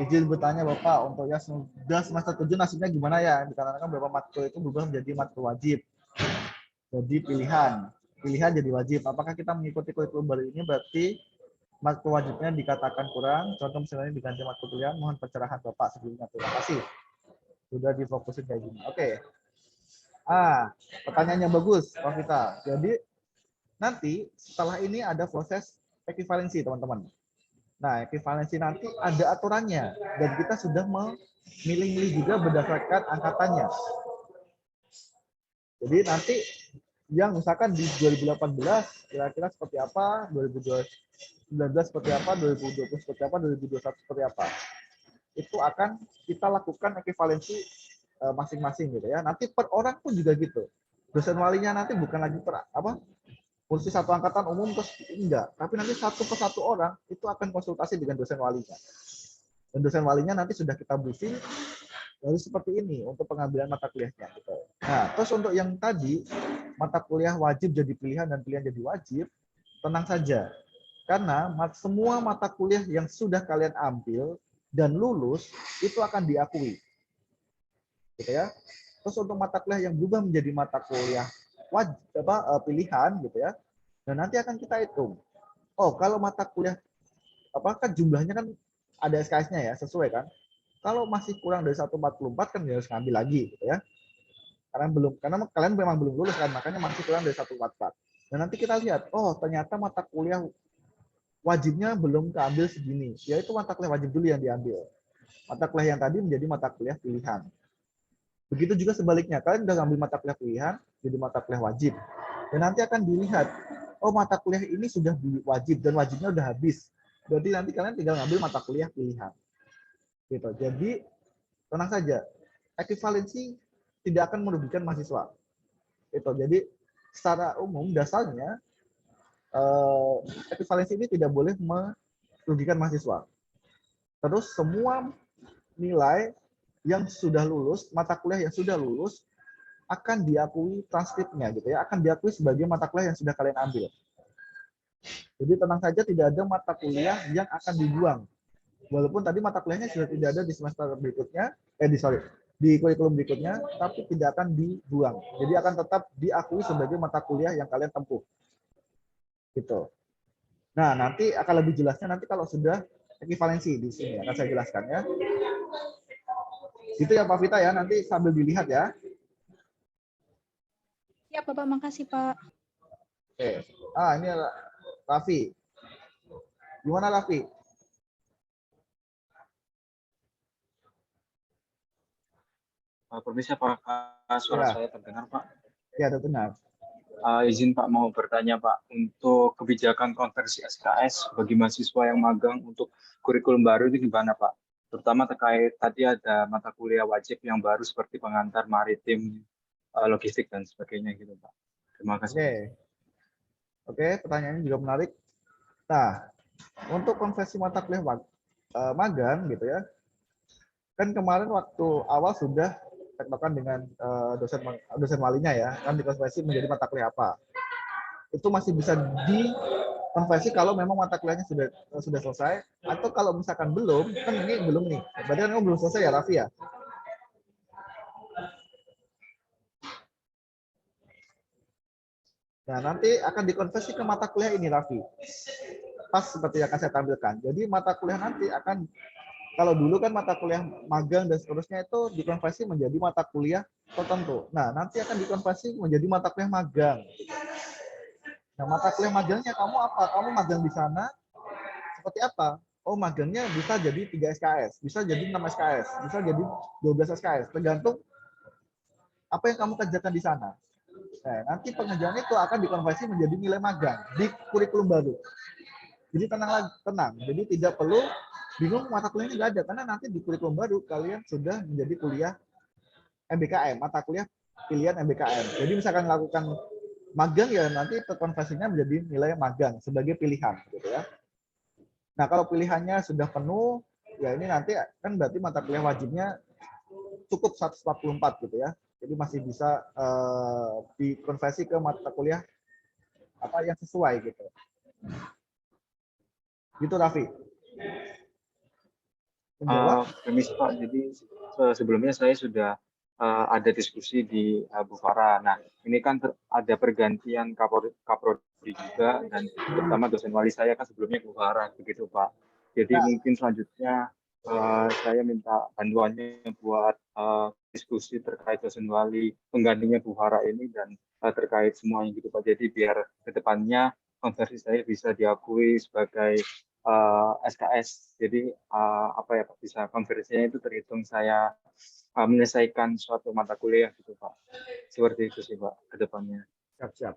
Izin bertanya Bapak, untuk yang sudah semester 7 nasibnya gimana ya? Dikarenakan beberapa matkul itu berubah menjadi matkul wajib. Jadi pilihan jadi wajib. Apakah kita mengikuti kurikulum baru ini berarti matkul wajibnya dikatakan kurang? Contoh misalnya diganti matkul pilihan, mohon pencerahan Bapak sebelumnya. Terima kasih. Sudah difokusin kayak gini. Oke. Pertanyaannya bagus, Pak Vita. Jadi nanti setelah ini ada proses ekivalensi, teman-teman. Nah, ekivalensi nanti ada aturannya dan kita sudah memilih-milih juga berdasarkan angkatannya. Jadi nanti yang misalkan di 2018 kira-kira seperti apa, 2019 seperti apa, 2020 seperti apa, 2021 seperti apa. Itu akan kita lakukan ekivalensi masing-masing gitu ya. Nanti per orang pun juga gitu. Dosen walinya nanti bukan lagi kursi satu angkatan umum terus enggak, tapi nanti satu persatu orang itu akan konsultasi dengan dosen walinya. Dan dosen walinya nanti sudah kita briefing harus seperti ini untuk pengambilan mata kuliahnya. Gitu. Nah, terus untuk yang tadi mata kuliah wajib jadi pilihan dan pilihan jadi wajib, tenang saja, karena semua mata kuliah yang sudah kalian ambil dan lulus itu akan diakui, gitu ya. Terus untuk mata kuliah yang berubah menjadi mata kuliah wajib pilihan, gitu ya. Dan nanti akan kita hitung. Oh, kalau mata kuliah kan jumlahnya kan ada SKS-nya ya, sesuai kan. Kalau masih kurang dari 144 kan harus ngambil lagi gitu ya. Karena kalian memang belum lulus kan, makanya masih kurang dari 144. Dan nanti kita lihat, oh ternyata mata kuliah wajibnya belum keambil segini. Yaitu mata kuliah wajib dulu yang diambil. Mata kuliah yang tadi menjadi mata kuliah pilihan. Begitu juga sebaliknya, kalian udah ngambil mata kuliah pilihan, jadi mata kuliah wajib. Dan nanti akan dilihat, oh mata kuliah ini sudah wajib dan wajibnya udah habis. Berarti nanti kalian tinggal ngambil mata kuliah pilihan. Gitu. Jadi tenang saja, ekivalensi tidak akan merugikan mahasiswa. Itu. Jadi secara umum dasarnya ekivalensi ini tidak boleh merugikan mahasiswa. Terus semua nilai yang sudah lulus, mata kuliah yang sudah lulus akan diakui transkripnya gitu ya, akan diakui sebagai mata kuliah yang sudah kalian ambil. Jadi tenang saja, tidak ada mata kuliah yang akan dibuang. Walaupun tadi mata kuliahnya sudah tidak ada di semester berikutnya, di kurikulum berikutnya, tapi tidak akan dibuang. Jadi akan tetap diakui sebagai mata kuliah yang kalian tempuh. Gitu. Nah, nanti akan lebih jelasnya nanti kalau sudah ekivalensi di sini akan saya jelaskan ya. Itu ya Pak Vita ya, nanti sambil dilihat ya. Ya, Bapak, makasih, Pak. Oke. Ini Raffi. Gimana Raffi? Permisi Pak, suara Ya. saya terdengar Pak. Ya, terdengar. Izin Pak mau bertanya Pak, untuk kebijakan konversi SKS bagi mahasiswa yang magang untuk kurikulum baru itu gimana Pak? Terutama terkait tadi ada mata kuliah wajib yang baru seperti pengantar maritim, logistik dan sebagainya gitu Pak. Terima kasih. Oke, pertanyaannya juga menarik. Nah, untuk konversi mata kuliah magang gitu ya, kan kemarin waktu awal sudah tektokan dengan dosen walinya ya, kan dikonversi menjadi mata kuliah apa. Itu masih bisa dikonversi kalau memang mata kuliahnya sudah selesai, atau kalau misalkan belum, kan ini belum nih. Berarti kan belum selesai ya Raffi ya? Nah, nanti akan dikonversi ke mata kuliah ini Raffi. Pas seperti yang akan saya tampilkan. Jadi mata kuliah nanti akan, kalau dulu kan mata kuliah magang dan seterusnya itu dikonversi menjadi mata kuliah tertentu. Nah, nanti akan dikonversi menjadi mata kuliah magang. Nah, mata kuliah magangnya kamu apa? Kamu magang di sana seperti apa? Oh, magangnya bisa jadi 3 SKS, bisa jadi 6 SKS, bisa jadi 12 SKS, tergantung apa yang kamu kerjakan di sana. Nah, nanti pengerjaan itu akan dikonversi menjadi nilai magang di kurikulum baru. Jadi tenang. Jadi tidak perlu bingung mata kuliahnya nggak ada, karena nanti di kurikulum baru kalian sudah menjadi kuliah MBKM, mata kuliah pilihan MBKM. Jadi misalkan lakukan magang ya nanti terkonversinya menjadi nilai magang sebagai pilihan gitu ya. Nah, kalau pilihannya sudah penuh, ya ini nanti kan berarti mata kuliah wajibnya cukup 144 gitu ya. Jadi masih bisa dikonversi ke mata kuliah apa yang sesuai gitu. Gitu Raffi. Permisi Pak, jadi sebelumnya saya sudah ada diskusi di Bu Farah. Nah, ini kan ada pergantian Kaprodi juga, dan terutama dosen wali saya kan sebelumnya Bu Farah, begitu Pak. Jadi mungkin selanjutnya saya minta bantuannya buat diskusi terkait dosen wali penggantinya Bu Farah ini dan terkait semuanya gitu Pak. Jadi biar kedepannya konversi saya bisa diakui sebagai SKS. Jadi apa ya Pak, bisa konversinya itu terhitung saya menyelesaikan suatu mata kuliah gitu Pak. Seperti itu sih Pak ke depannya. Siap.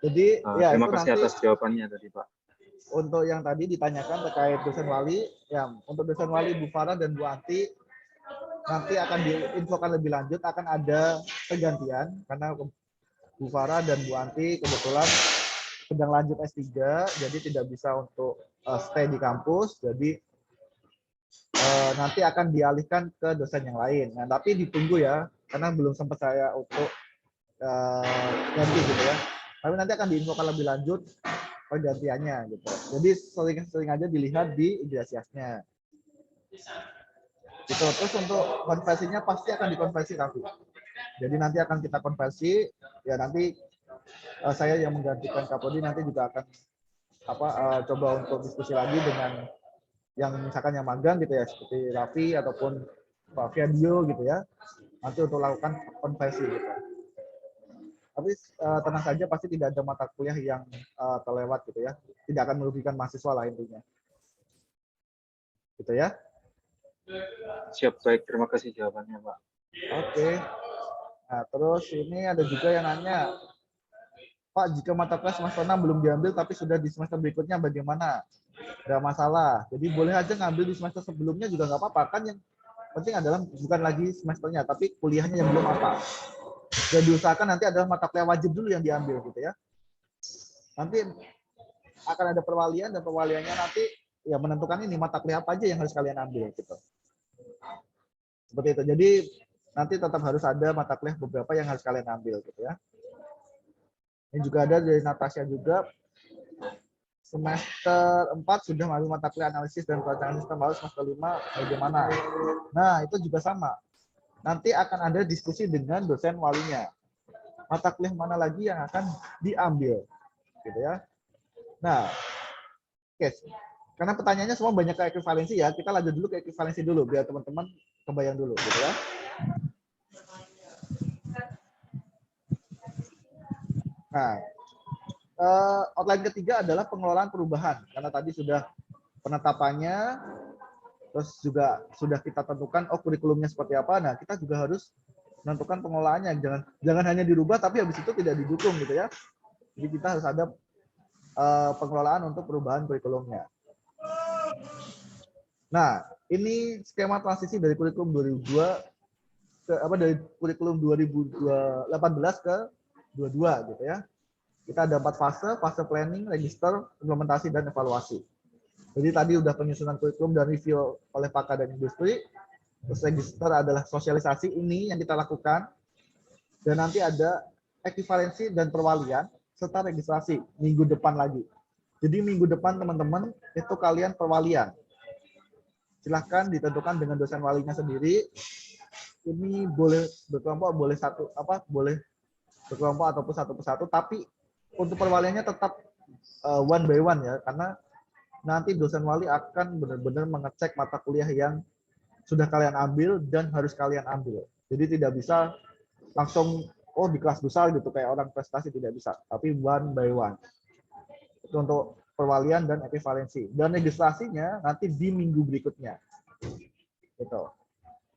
Jadi ya terima itu kasih nanti atas jawabannya tadi Pak. untuk yang tadi ditanyakan terkait dosen wali, ya untuk dosen wali Bu Farah dan Bu Anti nanti akan diinfokan lebih lanjut, akan ada pergantian karena Bu Farah dan Bu Anti kebetulan sedang lanjut S3, jadi tidak bisa untuk stay di kampus, jadi nanti akan dialihkan ke dosen yang lain. Nah, tapi ditunggu ya, karena belum sempat saya untuk ganti gitu ya. Tapi nanti akan diinfokan lebih lanjut pergantiannya gitu. Jadi sering aja dilihat di ijazahnya. Gitu. Terus untuk konversinya pasti akan dikonversi Raffi. Jadi nanti akan kita konversi, ya nanti saya yang menggantikan Kapodi nanti juga akan coba untuk diskusi lagi dengan yang misalkan yang magang gitu ya, seperti Raffi ataupun Pak Fiadio gitu ya, nanti untuk lakukan konversi gitu. Tapi tenang saja, pasti tidak ada mata kuliah yang terlewat gitu ya, tidak akan merugikan mahasiswa lah intinya. Gitu ya. Siap, baik, terima kasih jawabannya Pak. Oke. Nah, terus ini ada juga yang nanya, Pak, jika mata kuliah semester 6 belum diambil tapi sudah di semester berikutnya bagaimana? Nggak masalah. Jadi boleh aja ngambil di semester sebelumnya juga nggak apa-apa. Kan yang penting adalah bukan lagi semesternya, tapi kuliahnya yang belum apa. Dan diusahakan nanti adalah mata kuliah wajib dulu yang diambil gitu ya. Nanti akan ada perwalian dan perwaliannya nanti ya menentukan ini mata kuliah apa aja yang harus kalian ambil gitu. Seperti itu. Jadi nanti tetap harus ada mata kuliah beberapa yang harus kalian ambil gitu ya. Ini juga ada dari Natasha juga. Semester 4 sudah mengambil mata kuliah analisis dan perancangan sistem, lalu semester 5 bagaimana? Nah, itu juga sama. Nanti akan ada diskusi dengan dosen walinya. Mata kuliah mana lagi yang akan diambil gitu ya. Nah, oke. Karena pertanyaannya semua banyak ke ekuivalensi ya, kita lanjut dulu ke ekuivalensi dulu biar teman-teman kebayang dulu gitu ya. Nah, outline ketiga adalah pengelolaan perubahan. Karena tadi sudah penetapannya, terus juga sudah kita tentukan kurikulumnya seperti apa. Nah, kita juga harus menentukan pengelolaannya. Jangan hanya dirubah tapi habis itu tidak didukung gitu ya. Jadi kita harus ada pengelolaan untuk perubahan kurikulumnya. Nah, ini skema transisi dari kurikulum 2002 dari kurikulum 2018 ke 22 gitu ya. Kita ada 4 fase, fase planning, register, implementasi, dan evaluasi. Jadi tadi udah penyusunan kurikulum dan review oleh pakar dan industri. Terus register adalah sosialisasi ini yang kita lakukan. Dan nanti ada ekuivalensi dan perwalian, serta registrasi minggu depan lagi. Jadi minggu depan teman-teman itu kalian perwalian. Silahkan ditentukan dengan dosen walinya sendiri. Ini boleh berkelompok, boleh berkelompok ataupun satu persatu, tapi untuk perwaliannya tetap one by one ya, karena nanti dosen wali akan benar-benar mengecek mata kuliah yang sudah kalian ambil dan harus kalian ambil. Jadi tidak bisa langsung di kelas besar gitu kayak orang prestasi, tidak bisa, tapi one by one. Itu untuk perwalian dan ekuivalensi. Dan registrasinya nanti di minggu berikutnya. Gitu.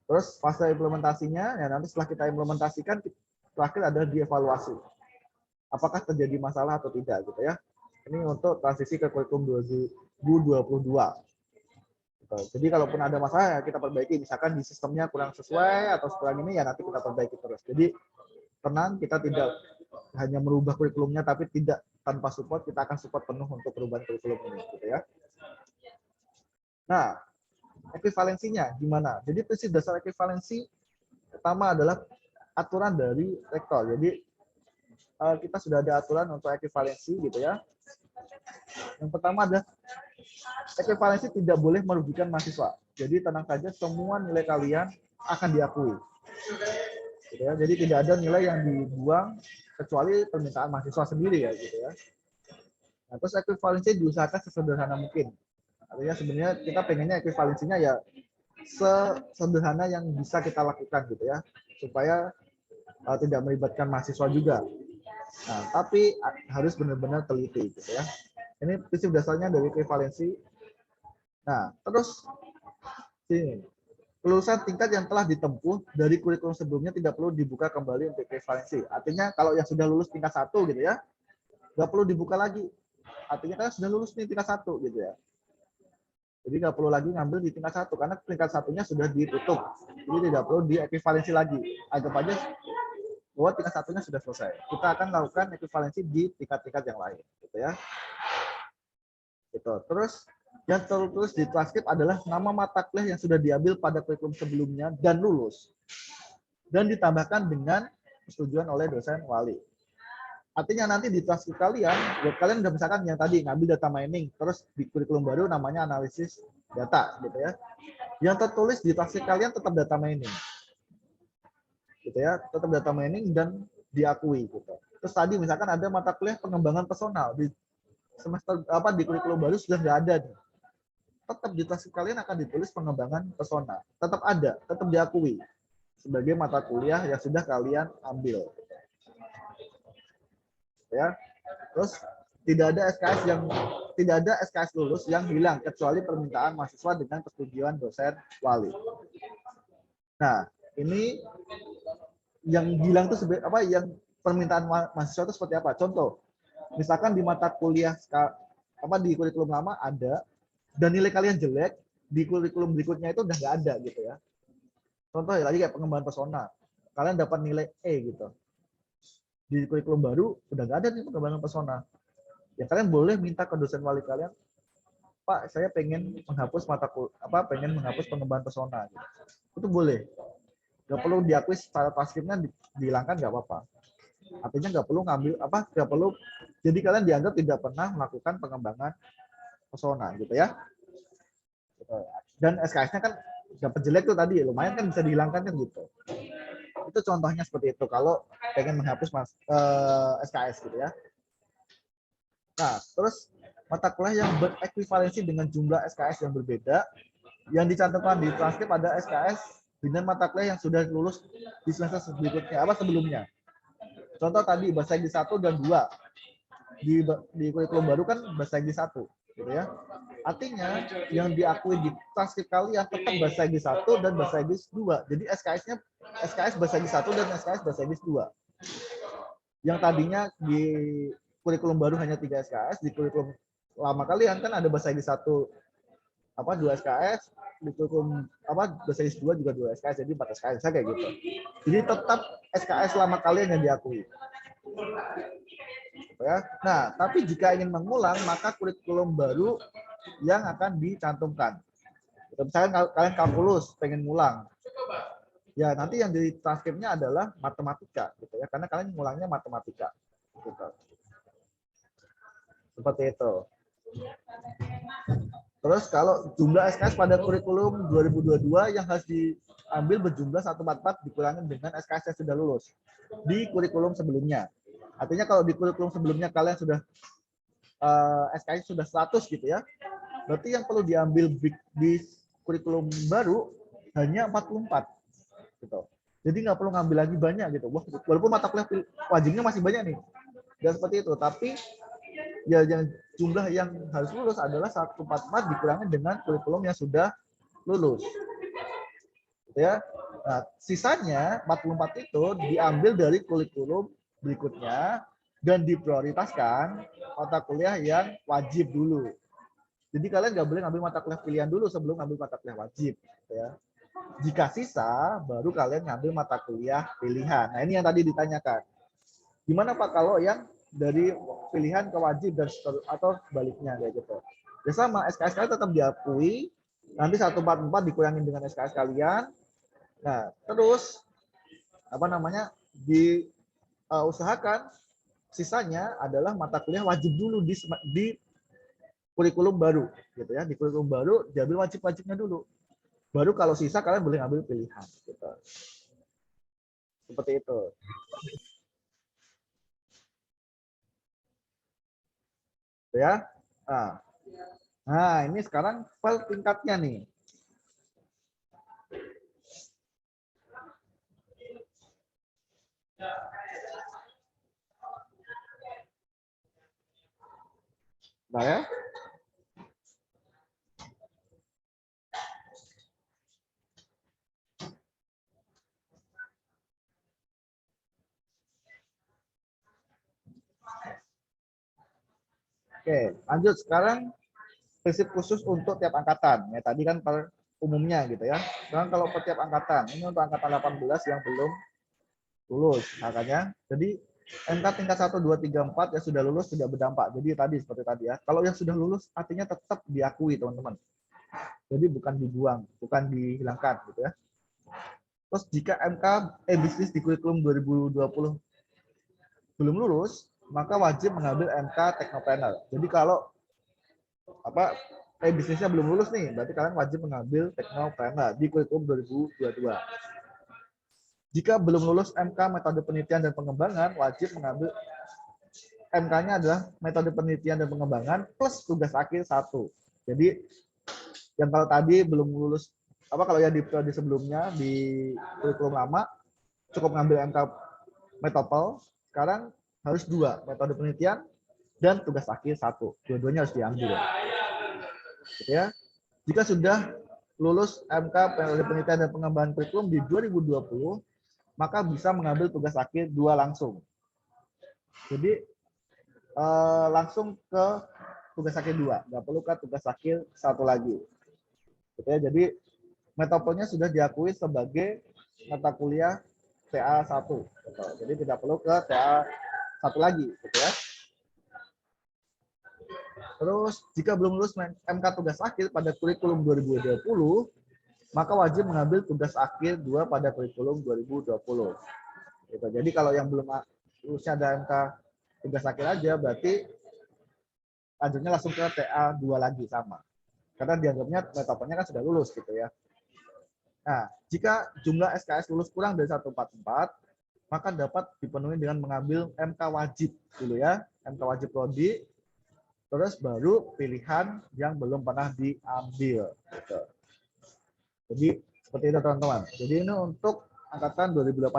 Terus fase implementasinya ya nanti setelah kita implementasikan, terakhir ada dievaluasi. Apakah terjadi masalah atau tidak gitu ya. Ini untuk transisi ke kurikulum 2022. Gitu. Jadi kalaupun ada masalah ya kita perbaiki, misalkan di sistemnya kurang sesuai atau kurang ini ya nanti kita perbaiki terus. Jadi tenang, kita tidak hanya merubah kurikulumnya tapi tidak tanpa support, kita akan support penuh untuk perubahan kurikulum ini gitu ya. Nah, ekuivalensinya gimana? Jadi prinsip dasar ekuivalensi pertama adalah aturan dari rektor. Jadi kita sudah ada aturan untuk ekuivalensi gitu ya. Yang pertama adalah ekuivalensi tidak boleh merugikan mahasiswa. Jadi tenang saja, semua nilai kalian akan diakui. Gitu ya. Jadi tidak ada nilai yang dibuang kecuali permintaan mahasiswa sendiri ya gitu ya. Nah, terus ekuivalensi diusahakan sesederhana mungkin. Artinya sebenarnya kita pengennya ekuivalensinya ya sesederhana yang bisa kita lakukan gitu ya, supaya tidak melibatkan mahasiswa juga. Nah, tapi harus benar-benar teliti gitu ya. Ini prinsip dasarnya dari ekuivalensi. Nah, terus ini kelulusan tingkat yang telah ditempuh dari kurikulum sebelumnya tidak perlu dibuka kembali untuk ekuivalensi. Artinya kalau yang sudah lulus tingkat 1 gitu ya, nggak perlu dibuka lagi. Artinya kan sudah lulus nih tingkat 1 gitu ya. Jadi nggak perlu lagi ngambil di tingkat 1 karena tingkat 1-nya sudah ditutup. Jadi tidak perlu diekuivalensi lagi. Anggap aja bahwa tingkat 1-nya sudah selesai. Kita akan lakukan ekuivalensi di tingkat-tingkat yang lain, gitu ya. Gitu. Terus yang tertulis di transkrip adalah nama mata kuliah yang sudah diambil pada kurikulum sebelumnya dan lulus, dan ditambahkan dengan persetujuan oleh dosen wali. Artinya nanti di transkrip kalian, buat kalian udah misalkan yang tadi ngambil data mining, terus di kurikulum baru namanya analisis data, gitu ya. Yang tertulis di transkrip kalian tetap data mining, gitu ya, tetap data mining dan diakui, gitu. Terus tadi misalkan ada mata kuliah pengembangan personal di semester di kurikulum baru sudah nggak ada nih. Tetap di transkrip kalian akan ditulis pengembangan personal, tetap ada, tetap diakui sebagai mata kuliah yang sudah kalian ambil. Ya, terus tidak ada SKS lulus yang hilang kecuali permintaan mahasiswa dengan persetujuan dosen wali. Nah, ini yang hilang itu apa yang permintaan mahasiswa itu seperti apa? Contoh, misalkan di mata kuliah di kurikulum lama ada dan nilai kalian jelek, di kurikulum berikutnya itu udah nggak ada gitu ya. Contoh ya lagi kayak pengembangan pesona, kalian dapat nilai E gitu. Di kurikulum baru udah nggak ada nih pengembangan pesona. Ya kalian boleh minta ke dosen wali kalian, Pak, saya pengen menghapus pengen menghapus pengembangan pesona. Gitu. Itu boleh. Nggak perlu diakui secara transkripnya dihilangkan nggak apa-apa. Artinya nggak perlu nggak perlu. Jadi kalian dianggap tidak pernah melakukan pengembangan pesona gitu ya. Dan SKS-nya kan dapat jelek tuh tadi, lumayan kan bisa dihilangkan kan gitu. Itu contohnya seperti itu kalau pengen menghapus SKS gitu ya. Nah, terus mata kuliah yang berekivalensi dengan jumlah SKS yang berbeda, yang dicantumkan di transkrip ada SKS dengan mata kuliah yang sudah lulus di semester berikutnya, sebelumnya. Contoh tadi bahasa Inggris 1 dan 2. Di kurikulum baru kan bahasa Inggris 1, gitu ya. Artinya yang diakui di transkrip kalian tetap bahasa Inggris 1 dan bahasa Inggris 2. Jadi SKS-nya SKS bahasa Inggris 1 dan SKS bahasa Inggris 2. Yang tadinya di kurikulum baru hanya 3 SKS, di kurikulum lama kalian kan ada bahasa Inggris 1 2 SKS, di kurikulum bahasa Inggris 2 juga 2 SKS, jadi 4 SKS kayak gitu. Jadi tetap SKS lama kalian yang diakui. Ya. Nah, tapi jika ingin mengulang maka kurikulum baru yang akan dicantumkan. Misalkan kalian kalkulus pengen ngulang, ya nanti yang di transkripnya adalah matematika, gitu ya, karena kalian ngulangnya matematika. Gitu. Seperti itu. Terus kalau jumlah SKS pada kurikulum 2022 yang harus diambil berjumlah 144 dikurangi dengan SKS yang sudah lulus di kurikulum sebelumnya. Artinya kalau di kurikulum sebelumnya kalian sudah SKS sudah 100 gitu ya, berarti yang perlu diambil di kurikulum baru hanya 44 gitu. Jadi nggak perlu ngambil lagi banyak gitu. Walaupun mata kuliah wajibnya masih banyak nih, dan seperti itu. Tapi ya yang jumlah yang harus lulus adalah 144 dikurangi dengan kurikulum yang sudah lulus. Gitu ya. Nah, sisanya 44 itu diambil dari kurikulum berikutnya dan diprioritaskan mata kuliah yang wajib dulu. Jadi kalian nggak boleh ngambil mata kuliah pilihan dulu sebelum ngambil mata kuliah wajib. Ya. Jika sisa, baru kalian ngambil mata kuliah pilihan. Nah ini yang tadi ditanyakan. Gimana Pak kalau yang dari pilihan ke wajib dan atau sebaliknya kayak gitu? Ya sama, SKS kalian tetap diakui. Nanti 144 dikurangin dengan SKS kalian. Nah terus diusahakan sisanya adalah mata kuliah wajib dulu di kurikulum baru, gitu ya. Di kurikulum baru diambil wajib-wajibnya dulu. Baru kalau sisa kalian boleh ambil pilihan. Gitu. Seperti itu. Ya. Nah, ini sekarang file tingkatnya nih. Nah ya. Oke, lanjut sekarang prinsip khusus untuk tiap angkatan. Ya tadi kan per umumnya gitu ya. Sekarang kalau per tiap angkatan, ini untuk angkatan 18 yang belum lulus. Makanya, jadi MK tingkat 1, 2, 3, 4 yang sudah lulus tidak berdampak. Jadi tadi seperti tadi ya. Kalau yang sudah lulus artinya tetap diakui, teman-teman. Jadi bukan dibuang, bukan dihilangkan gitu ya. Terus jika MK bisnis di kurikulum 2020 belum lulus, maka wajib mengambil MK Technopreneur. Jadi kalau bisnisnya belum lulus nih, berarti kalian wajib mengambil Technopreneur di kurikulum 2022. Jika belum lulus MK metode penelitian dan pengembangan, wajib mengambil MK-nya adalah metode penelitian dan pengembangan plus tugas akhir 1. Jadi yang kalau tadi belum lulus kalau yang di periode sebelumnya di kurikulum lama cukup ngambil MK Metopel, sekarang harus 2, metode penelitian dan tugas akhir 1. Dua-duanya harus diambil. Gitu ya. Jika sudah lulus MK metode penelitian dan pengembangan kurikulum di 2020, maka bisa mengambil tugas akhir 2 langsung. Jadi langsung ke tugas akhir 2, nggak perlu ke tugas akhir 1 lagi. Gitu ya. Jadi metopolnya sudah diakui sebagai mata kuliah TA1. Gitu. Jadi tidak perlu ke TA1 lagi. Gitu ya. Terus jika belum lulus MK tugas akhir pada kurikulum 2020, maka wajib mengambil tugas akhir 2 pada kurikulum 2020. Gitu. Jadi kalau yang belum lulusnya ada MK tugas akhir aja, berarti lanjutnya langsung ke TA2 lagi sama. Karena dianggapnya metopolnya kan sudah lulus gitu ya. Nah, jika jumlah SKS lulus kurang dari 144, maka dapat dipenuhi dengan mengambil MK wajib dulu ya, MK wajib prodi, terus baru pilihan yang belum pernah diambil. Gitu. Jadi seperti itu teman-teman. Jadi ini untuk angkatan 2018.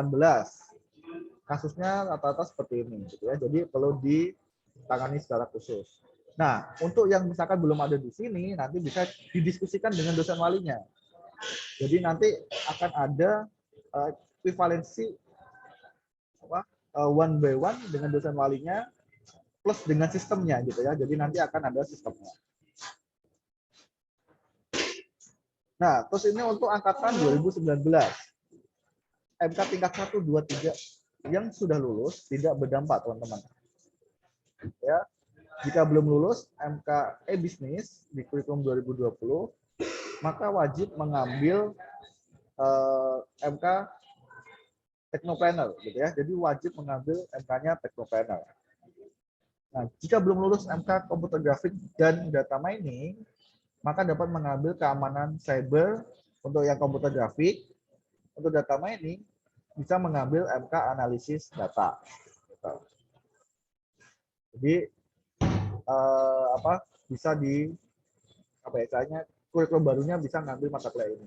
Kasusnya rata-rata seperti ini. Gitu ya. Jadi perlu ditangani secara khusus. Nah, untuk yang misalkan belum ada di sini, nanti bisa didiskusikan dengan dosen walinya. Jadi nanti akan ada equivalensi one by one dengan dosen walinya plus dengan sistemnya gitu ya. Jadi nanti akan ada sistemnya. Nah, terus ini untuk angkatan 2019. MK tingkat 1, 2, 3 yang sudah lulus tidak berdampak, teman-teman. Ya. Jika belum lulus MK e-bisnis di kurikulum 2020, maka wajib mengambil MK Technopreneur gitu ya. Jadi wajib mengambil MK-nya Technopreneur. Nah, jika belum lulus MK Komputer Grafik dan Data Mining, maka dapat mengambil keamanan cyber untuk yang komputer grafik. Untuk data mining bisa mengambil MK analisis data. Jadi bisa di kurikulum barunya bisa mengambil mata kuliah ini.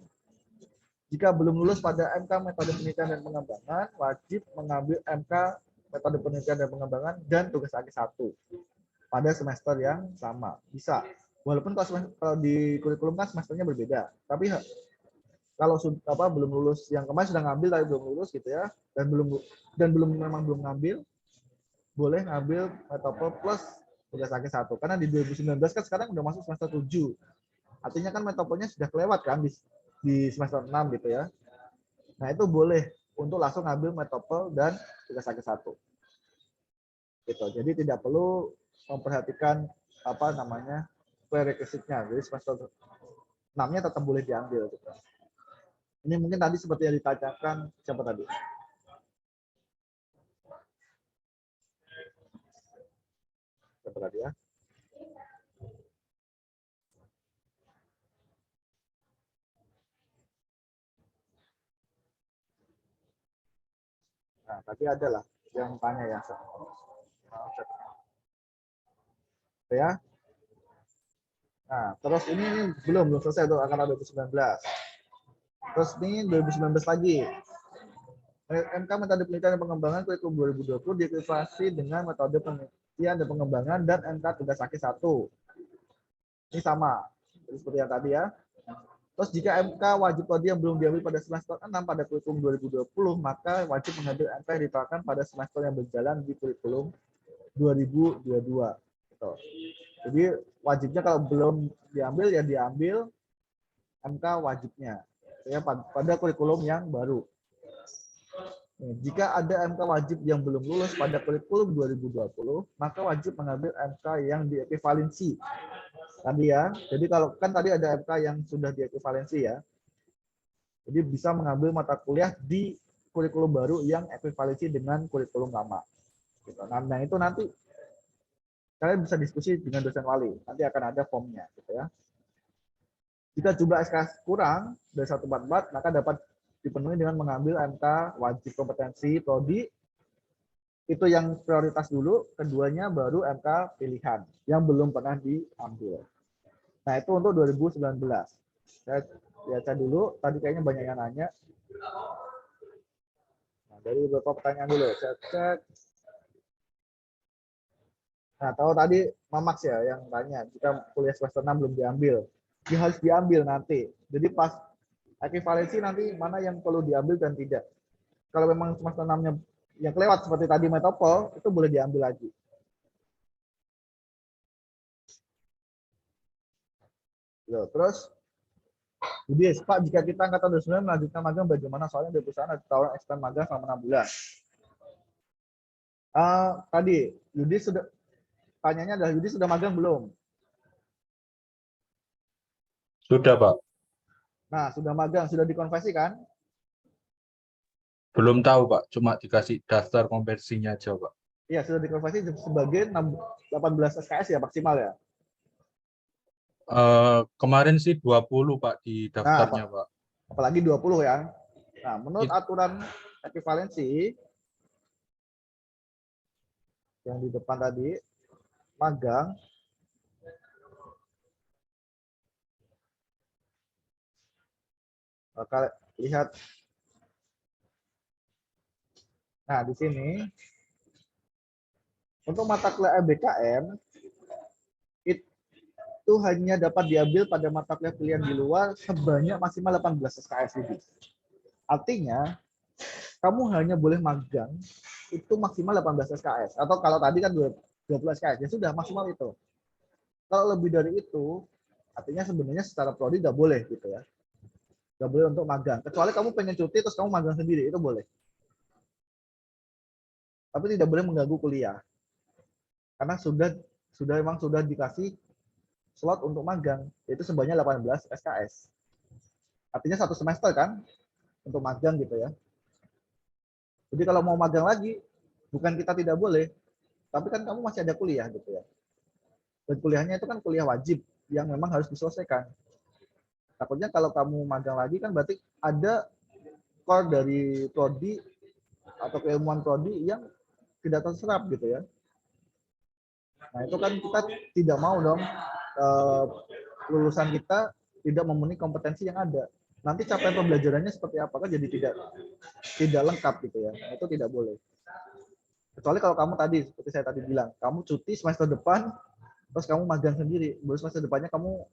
Jika belum lulus pada MK metode penelitian dan pengembangan, wajib mengambil MK metode penelitian dan pengembangan dan tugas akhir 1 pada semester yang sama. Bisa. Walaupun kalau di kurikulum kan semesternya berbeda, tapi kalau belum lulus, yang kemarin sudah ngambil tapi belum lulus gitu ya, dan belum ngambil, boleh ngambil metode plus tugas akhir 1. Karena di 2019 kan sekarang udah masuk semester 7. Artinya kan metodenya sudah kelewat kan di semester 6 gitu ya. Nah, itu boleh untuk langsung ngambil metode dan tugas akhir 1. Gitu. Jadi tidak perlu memperhatikan prerequisite-nya. Jadi semester 6-nya tetap boleh diambil gitu. Ini mungkin tadi seperti yang ditanyakan siapa tadi? Siapa tadi ya? Nah, tadi ada lah yang tanya ya. Ya. Nah, terus ini belum selesai untuk angkatan 2019. Terus ini 2019 lagi. MK metode penelitian dan pengembangan kurikulum 2020 dievaluasi dengan metode penelitian dan pengembangan dan MK tugas akhir 1. Ini sama. Jadi seperti yang tadi ya. Terus jika MK wajib prodi yang belum diambil pada semester 6 pada kurikulum 2020, maka wajib mengambil MK yang diterapkan pada semester yang berjalan di kurikulum 2022. Gitu. Jadi wajibnya kalau belum diambil ya diambil MK wajibnya ya pada kurikulum yang baru. Jika ada MK wajib yang belum lulus pada kurikulum 2020, maka wajib mengambil MK yang diekivalensi. Tadi ya, jadi kalau kan tadi ada MK yang sudah diekivalensi ya. Jadi bisa mengambil mata kuliah di kurikulum baru yang ekivalensi dengan kurikulum lama. Nah, itu nanti kalian bisa diskusi dengan dosen wali. Nanti akan ada formnya gitu ya. Jika jumlah SKS kurang dari 144, maka dapat dipenuhi dengan mengambil MK wajib kompetensi prodi. Itu yang prioritas dulu, keduanya baru MK pilihan yang belum pernah diambil. Nah, itu untuk 2019. Saya baca dulu, tadi kayaknya banyak yang nanya. Nah, dari beberapa pertanyaan dulu, saya cek. Nah, tahu tadi Mamax ya yang tanya, jika kuliah semester 6 belum diambil. Dia harus diambil nanti. Jadi pas ekivalensi nanti mana yang perlu diambil dan tidak. kalau memang semester 6-nya yang kelewat seperti tadi metopol, itu boleh diambil lagi. Yo, terus, Budis, Pak, jika kita angkatan 29 melanjutkan magang bagaimana? Soalnya di perusahaan ada tawaran extend magang selama 6 bulan. Tadi, Yudi sudah, tanyanya adalah Yudi sudah magang belum? Sudah, Pak. Nah, sudah magang, sudah dikonversi kan? Belum tahu, Pak. Cuma dikasih daftar konversinya aja, Pak. Iya, sudah dikonversi sebagai 18 SKS ya, maksimal ya? Kemarin sih 20, Pak, di Nah, daftarnya, Pak. apalagi 20 ya. Nah, menurut aturan ekivalensi yang di depan tadi, magang bakal lihat. Nah, di sini untuk mata kuliah MBKM itu hanya dapat diambil pada mata kuliah pilihan di luar sebanyak maksimal 18 SKS lebih. Artinya, kamu hanya boleh magang itu maksimal 18 SKS. Atau kalau tadi kan 20 SKS, ya sudah maksimal itu. Kalau lebih dari itu, artinya sebenarnya secara prodi nggak boleh gitu ya. Nggak boleh untuk magang. Kecuali kamu pengen cuti terus kamu magang sendiri, itu boleh. Tapi tidak boleh mengganggu kuliah. Karena sudah dikasih slot untuk magang, yaitu sebanyak 18 SKS. Artinya 1 semester kan untuk magang gitu ya. Jadi kalau mau magang lagi, bukan kita tidak boleh, tapi kan kamu masih ada kuliah gitu ya. Dan kuliahnya itu kan kuliah wajib yang memang harus diselesaikan. Takutnya kalau kamu magang lagi kan berarti ada core dari prodi atau keilmuan prodi yang tidak terserap gitu ya. Nah itu kan kita tidak mau dong lulusan kita tidak memenuhi kompetensi yang ada. Nanti capaian pembelajarannya seperti apa kan jadi tidak lengkap gitu ya. Nah, itu tidak boleh. Kecuali kalau kamu tadi seperti saya tadi bilang, kamu cuti semester depan terus kamu magang sendiri, baru semester depannya kamu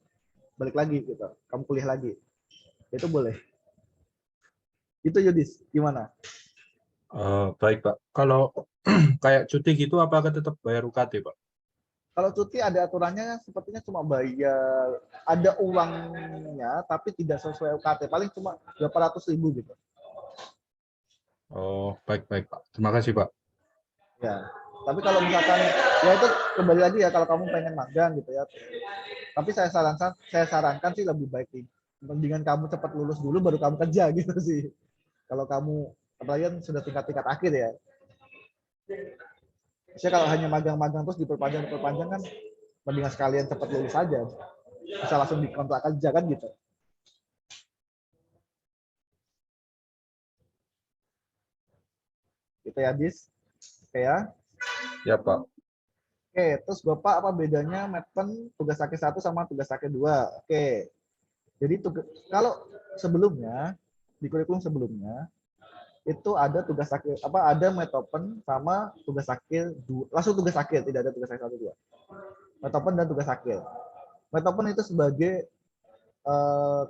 balik lagi gitu, kamu kuliah lagi, itu boleh. Itu Yudis, gimana? Baik, Pak. Kalau kayak cuti gitu, apakah tetap bayar UKT, Pak? Kalau cuti ada aturannya, sepertinya cuma bayar, ada uangnya, tapi tidak sesuai UKT, paling cuma 800.000 gitu. Oh, baik-baik, Pak. Terima kasih, Pak. Ya, tapi kalau misalkan, ya itu kembali lagi ya, kalau kamu pengen magang gitu ya. Tapi saya sarankan sih lebih baik nih, mendingan kamu cepat lulus dulu, baru kamu kerja gitu sih. Kalau kamu, apalagi kan sudah tingkat-tingkat akhir ya. Saya kalau hanya magang-magang terus diperpanjang kan mendingan sekalian cepat lulus saja. Bisa langsung dikontrak kerja kan gitu. Gitu ya, Dis. Oke ya. Ya, Pak. Oke, terus Bapak apa bedanya Medpen tugas akhir 1 sama tugas akhir 2? Oke. Jadi kalau sebelumnya di kurikulum sebelumnya itu ada tugas akhir ada Metopen sama tugas akhir 2. Langsung tugas akhir, tidak ada tugas akhir 1 2. Metopen dan tugas akhir. Metopen itu sebagai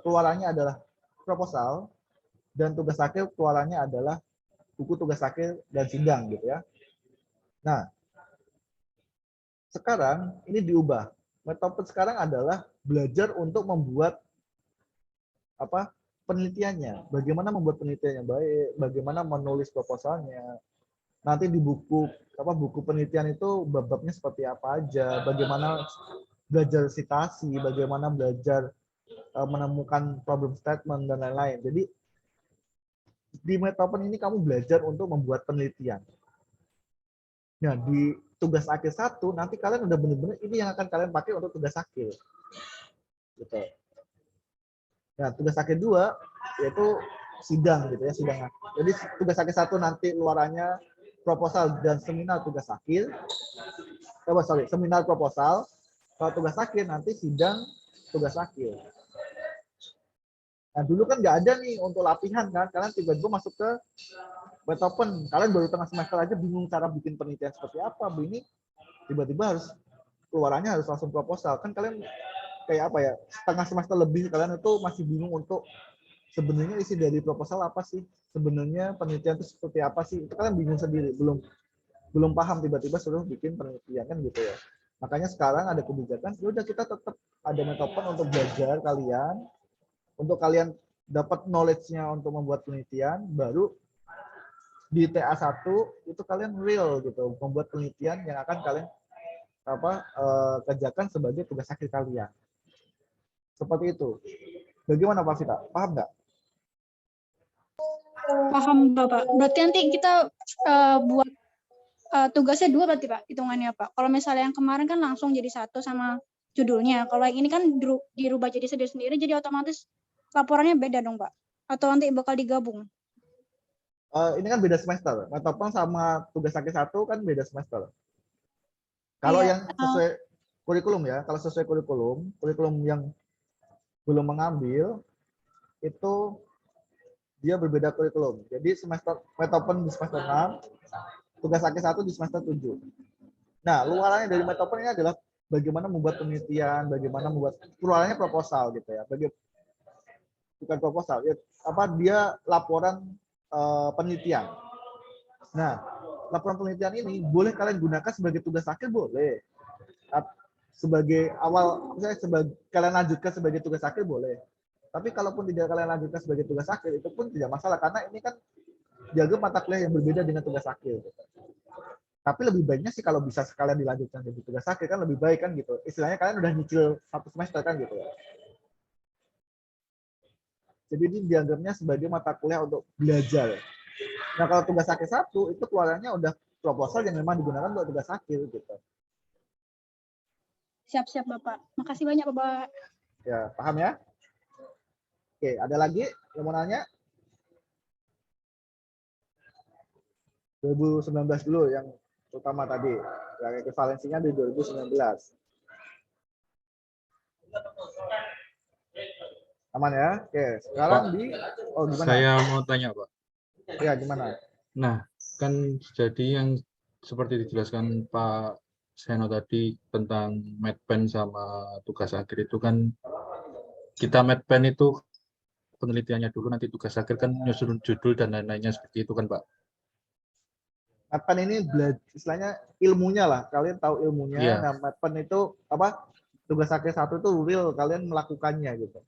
keluarannya adalah proposal dan tugas akhir keluarannya adalah buku tugas akhir dan sidang gitu ya. Nah, sekarang ini diubah. Metode sekarang adalah belajar untuk membuat penelitiannya. Bagaimana membuat penelitian yang baik, bagaimana menulis proposalnya. Nanti di buku penelitian itu bab-babnya seperti apa aja, bagaimana belajar citasi, bagaimana belajar menemukan problem statement dan lain-lain. Jadi di Metopen ini kamu belajar untuk membuat penelitian. Nah, di tugas akhir 1 nanti kalian udah benar-benar ini yang akan kalian pakai untuk tugas akhir. Gitu. Nah, tugas akhir 2 yaitu sidang gitu ya, sidang. Jadi tugas akhir 1 nanti luarannya proposal dan seminar tugas akhir. Seminar proposal. Kalau tugas akhir nanti sidang tugas akhir. Nah, dulu kan nggak ada nih untuk latihan kan, kalian tiba-tiba masuk ke Metopen, kalian baru tengah semester aja bingung cara bikin penelitian seperti apa, ini tiba-tiba harus keluarannya harus langsung proposal, kan kalian kayak apa ya, setengah semester lebih kalian itu masih bingung untuk sebenarnya isi dari proposal apa sih, sebenarnya penelitian itu seperti apa sih? Itu kalian bingung sendiri, belum paham, tiba-tiba suruh bikin penelitian kan gitu ya. Makanya sekarang ada kebijakan, ya udah kita tetap ada Metopen untuk belajar kalian, untuk kalian dapat knowledge-nya untuk membuat penelitian, baru di TA1 itu kalian real gitu, membuat penelitian yang akan kalian kerjakan sebagai tugas akhir kalian. Seperti itu. Bagaimana Pak Vita? Paham nggak? Paham Bapak. Berarti nanti kita buat tugasnya 2 berarti Pak, hitungannya Pak. Kalau misalnya yang kemarin kan langsung jadi 1 sama judulnya. Kalau yang ini kan dirubah jadi sendiri-sendiri, jadi otomatis laporannya beda dong Pak. Atau nanti bakal digabung? Ini kan beda semester. Metopen sama tugas akhir 1 kan beda semester. Kalau Iya, yang sesuai kurikulum ya, kalau sesuai kurikulum yang belum mengambil, itu dia berbeda kurikulum. Jadi semester Metopen di semester 6, tugas akhir 1 di semester 7. Nah, luarannya dari Metopen ini adalah bagaimana membuat penelitian, bagaimana membuat luarannya proposal gitu ya. Bukan proposal, ya, dia laporan penelitian. Nah, laporan penelitian ini boleh kalian gunakan sebagai tugas akhir, boleh. Sebagai awal, misalnya kalian lanjutkan sebagai tugas akhir, boleh. Tapi kalaupun tidak kalian lanjutkan sebagai tugas akhir, itu pun tidak masalah, karena ini kan jaga mata kuliah yang berbeda dengan tugas akhir. Tapi lebih baiknya sih kalau bisa sekalian dilanjutkan jadi tugas akhir, kan lebih baik kan gitu. Istilahnya kalian udah nyicil 1 semester kan gitu ya. Jadi ini dianggapnya sebagai mata kuliah untuk belajar. Nah, kalau tugas akhir 1 itu keluarannya udah proposal yang memang digunakan untuk tugas akhir gitu. Siap-siap Bapak. Makasih banyak Bapak. Ya, paham ya? Oke, ada lagi yang mau nanya? 2019 dulu yang utama tadi. Yang ekivalensinya di 2019. Aman ya? Oke, sekarang gimana? Saya mau tanya, Pak. Ya, gimana? Nah, kan jadi yang seperti dijelaskan Pak Seno tadi tentang medpen sama tugas akhir itu kan kita medpen itu penelitiannya dulu, nanti tugas akhir kan nyusun judul dan lain-lainnya seperti itu kan Pak? Medpen ini istilahnya ilmunya lah. Kalian tahu ilmunya. Iya. Nah, medpen itu tugas akhir 1 itu real kalian melakukannya gitu.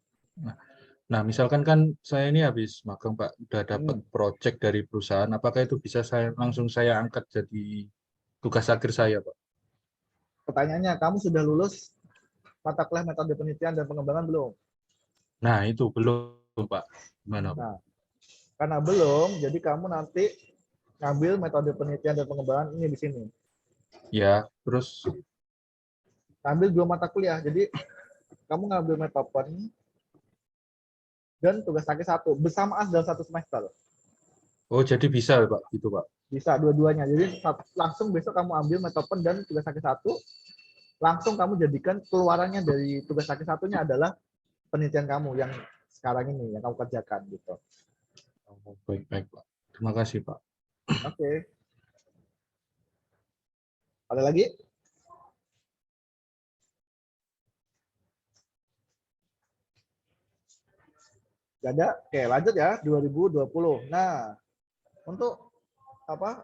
Nah, misalkan kan saya ini habis magang Pak, udah dapat project dari perusahaan, apakah itu bisa langsung saya angkat jadi tugas akhir saya Pak? Pertanyaannya, kamu sudah lulus mata kuliah metode penelitian dan pengembangan belum? Nah, itu belum Pak. Gimana Pak? Nah, karena belum, jadi kamu nanti ngambil metode penelitian dan pengembangan ini di sini. Ya, terus Ambil 2 mata kuliah. Jadi kamu ngambil Metopen dan tugas akhir 1 bersamaan dalam 1 semester. oh jadi bisa Pak, gitu Pak. Bisa dua-duanya. Jadi langsung besok kamu ambil Metopen dan tugas akhir 1, langsung kamu jadikan keluarannya dari tugas akhir 1-nya adalah penelitian kamu yang sekarang ini yang kamu kerjakan gitu. Oh, baik Pak. Terima kasih Pak. Oke. Ada lagi? Gak ada? Oke, lanjut ya. 2020. Nah, untuk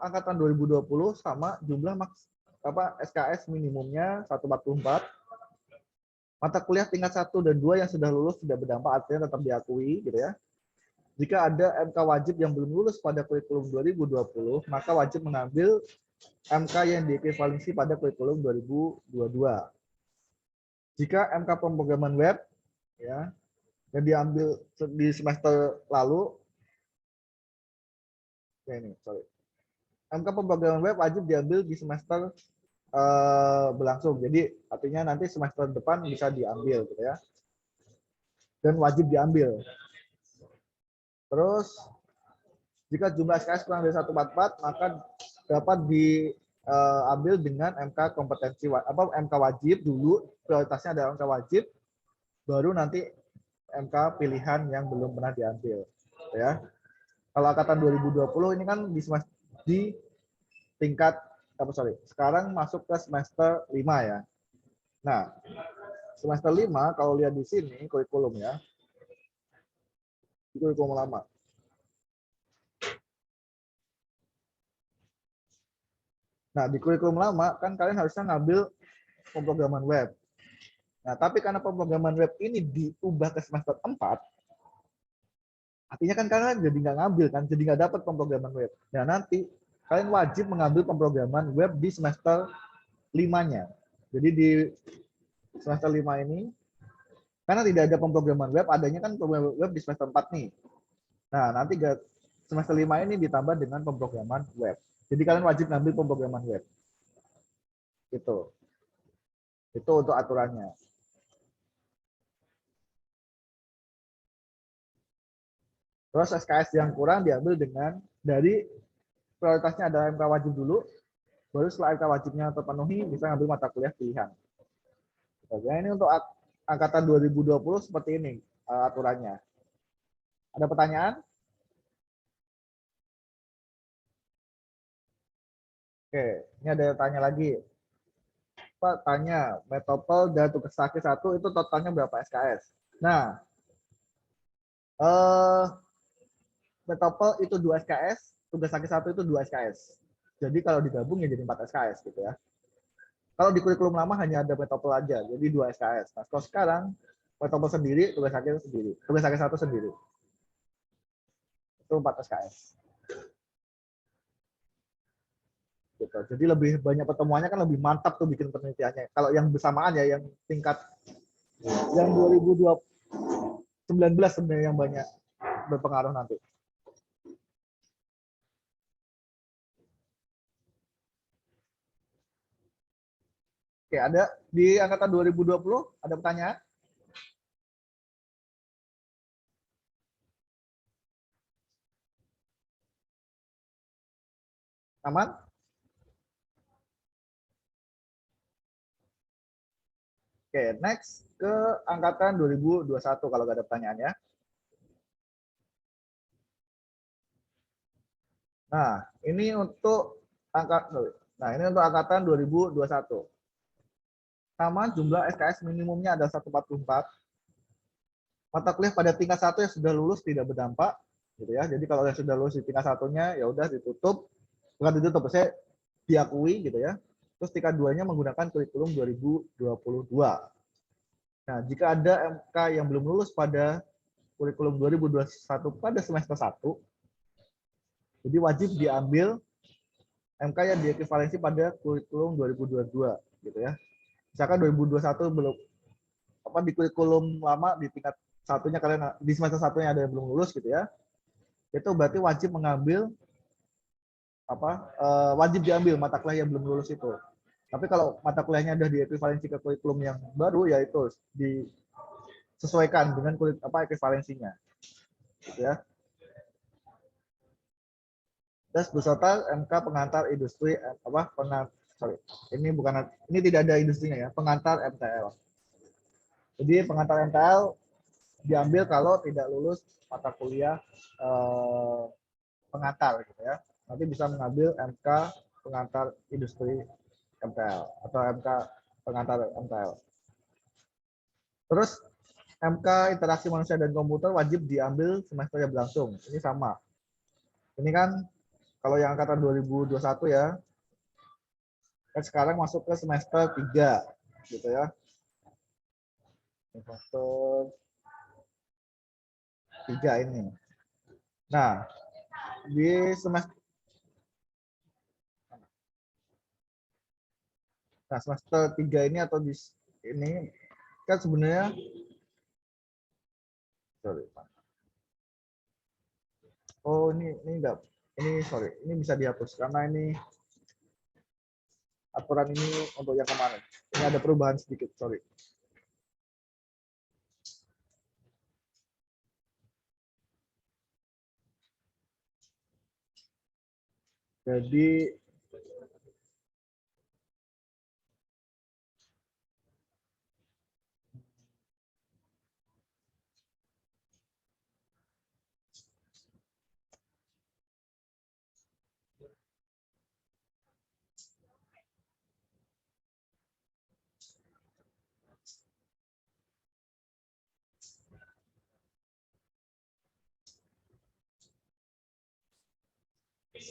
angkatan 2020 sama jumlah SKS minimumnya 144. Mata kuliah tingkat 1 dan 2 yang sudah lulus tidak berdampak, artinya tetap diakui gitu ya. Jika ada MK wajib yang belum lulus pada kurikulum 2020, maka wajib mengambil MK yang diekivalensi pada kurikulum 2022. Jika MK pemrograman web ya yang diambil di semester lalu, MK pemrograman web wajib diambil di semester berlangsung. Jadi artinya nanti semester depan bisa diambil gitu ya. Dan wajib diambil. Terus jika jumlah SKS kurang dari 144, maka dapat diambil dengan MK kompetensi MK wajib dulu, prioritasnya adalah MK wajib, baru nanti MK pilihan yang belum pernah diambil ya. Kalau angkatan 2020 ini kan di tingkat sekarang masuk ke semester 5 ya. Nah, semester 5 kalau lihat di sini kurikulum ya. Kurikulum lama. Nah, di kurikulum lama kan kalian harusnya ngambil pemrograman web. Nah, tapi karena pemrograman web ini diubah ke semester 4, artinya kan kalian jadi nggak ngambil kan, jadi nggak dapat pemrograman web. Nah, nanti kalian wajib mengambil pemrograman web di semester 5-nya. Jadi di semester 5 ini, karena tidak ada pemrograman web, adanya kan pemrograman web di semester 4 nih. Nah, nanti semester 5 ini ditambah dengan pemrograman web. Jadi kalian wajib ngambil pemrograman web. Gitu. Itu untuk aturannya. Terus SKS yang kurang diambil dengan dari prioritasnya ada MK wajib dulu, baru setelah MK wajibnya terpenuhi bisa ngambil mata kuliah pilihan. Oke, ini untuk angkatan 2020 seperti ini aturannya. Ada pertanyaan? Oke, ini ada yang tanya lagi. Pak tanya, metopel dan tugas akhir 1 itu totalnya berapa SKS? Nah, metopel itu 2 SKS, tugas akhir 1 itu 2 SKS. Jadi kalau digabung ya jadi 4 SKS gitu ya. Kalau di kurikulum lama hanya ada metopel aja, jadi 2 SKS. Nah, kalau sekarang metopel sendiri, tugas akhir sendiri. Tugas akhir 1 sendiri. Itu 4 SKS. Gitu. Jadi lebih banyak pertemuannya kan lebih mantap tuh bikin penelitiannya. Kalau yang bersamaan ya yang tingkat yang 2019 sebenarnya yang banyak berpengaruh nanti. Oke, ada di angkatan 2020 ada pertanyaan? Aman? Oke, next ke angkatan 2021 kalau nggak ada pertanyaan ya. Nah, ini untuk angkatan 2021. Sama jumlah SKS minimumnya ada 144. Mata kuliah pada tingkat 1 yang sudah lulus tidak berdampak, gitu ya. Jadi kalau yang sudah lulus di tingkat 1-nya ya udah ditutup, bukan ditutup, saya diakui gitu ya. Terus tingkat 2-nya menggunakan kurikulum 2022. Nah, jika ada MK yang belum lulus pada kurikulum 2021 pada semester 1, jadi wajib diambil MK yang diekivalensi pada kurikulum 2022 gitu ya. Misalkan 2021 belum di kurikulum lama di tingkat 1-nya kalian di semester 1-nya ada yang belum lulus gitu ya. Itu berarti wajib mengambil wajib diambil mata kuliah yang belum lulus itu. Tapi kalau mata kuliahnya sudah diekivalensi ke kurikulum yang baru ya itu disesuaikan dengan ekivalensinya. Gitu ya. Terus beserta MK pengantar industri ini tidak ada industrinya ya, pengantar MTL. Jadi pengantar MTL diambil kalau tidak lulus mata kuliah pengantar gitu ya. Nanti bisa mengambil MK pengantar industri MTL atau MK pengantar MTL. Terus MK interaksi manusia dan komputer wajib diambil semester yang berlangsung. Ini sama. Ini kan kalau yang angkatan 2021 ya, kan sekarang masuk ke semester 3 gitu ya. Semester 3 ini. Nah, di semester semester 3 ini atau di ini kan sebenarnya ini bisa dihapus karena ini aturan ini untuk yang kemarin. Ini ada perubahan sedikit, sorry. Jadi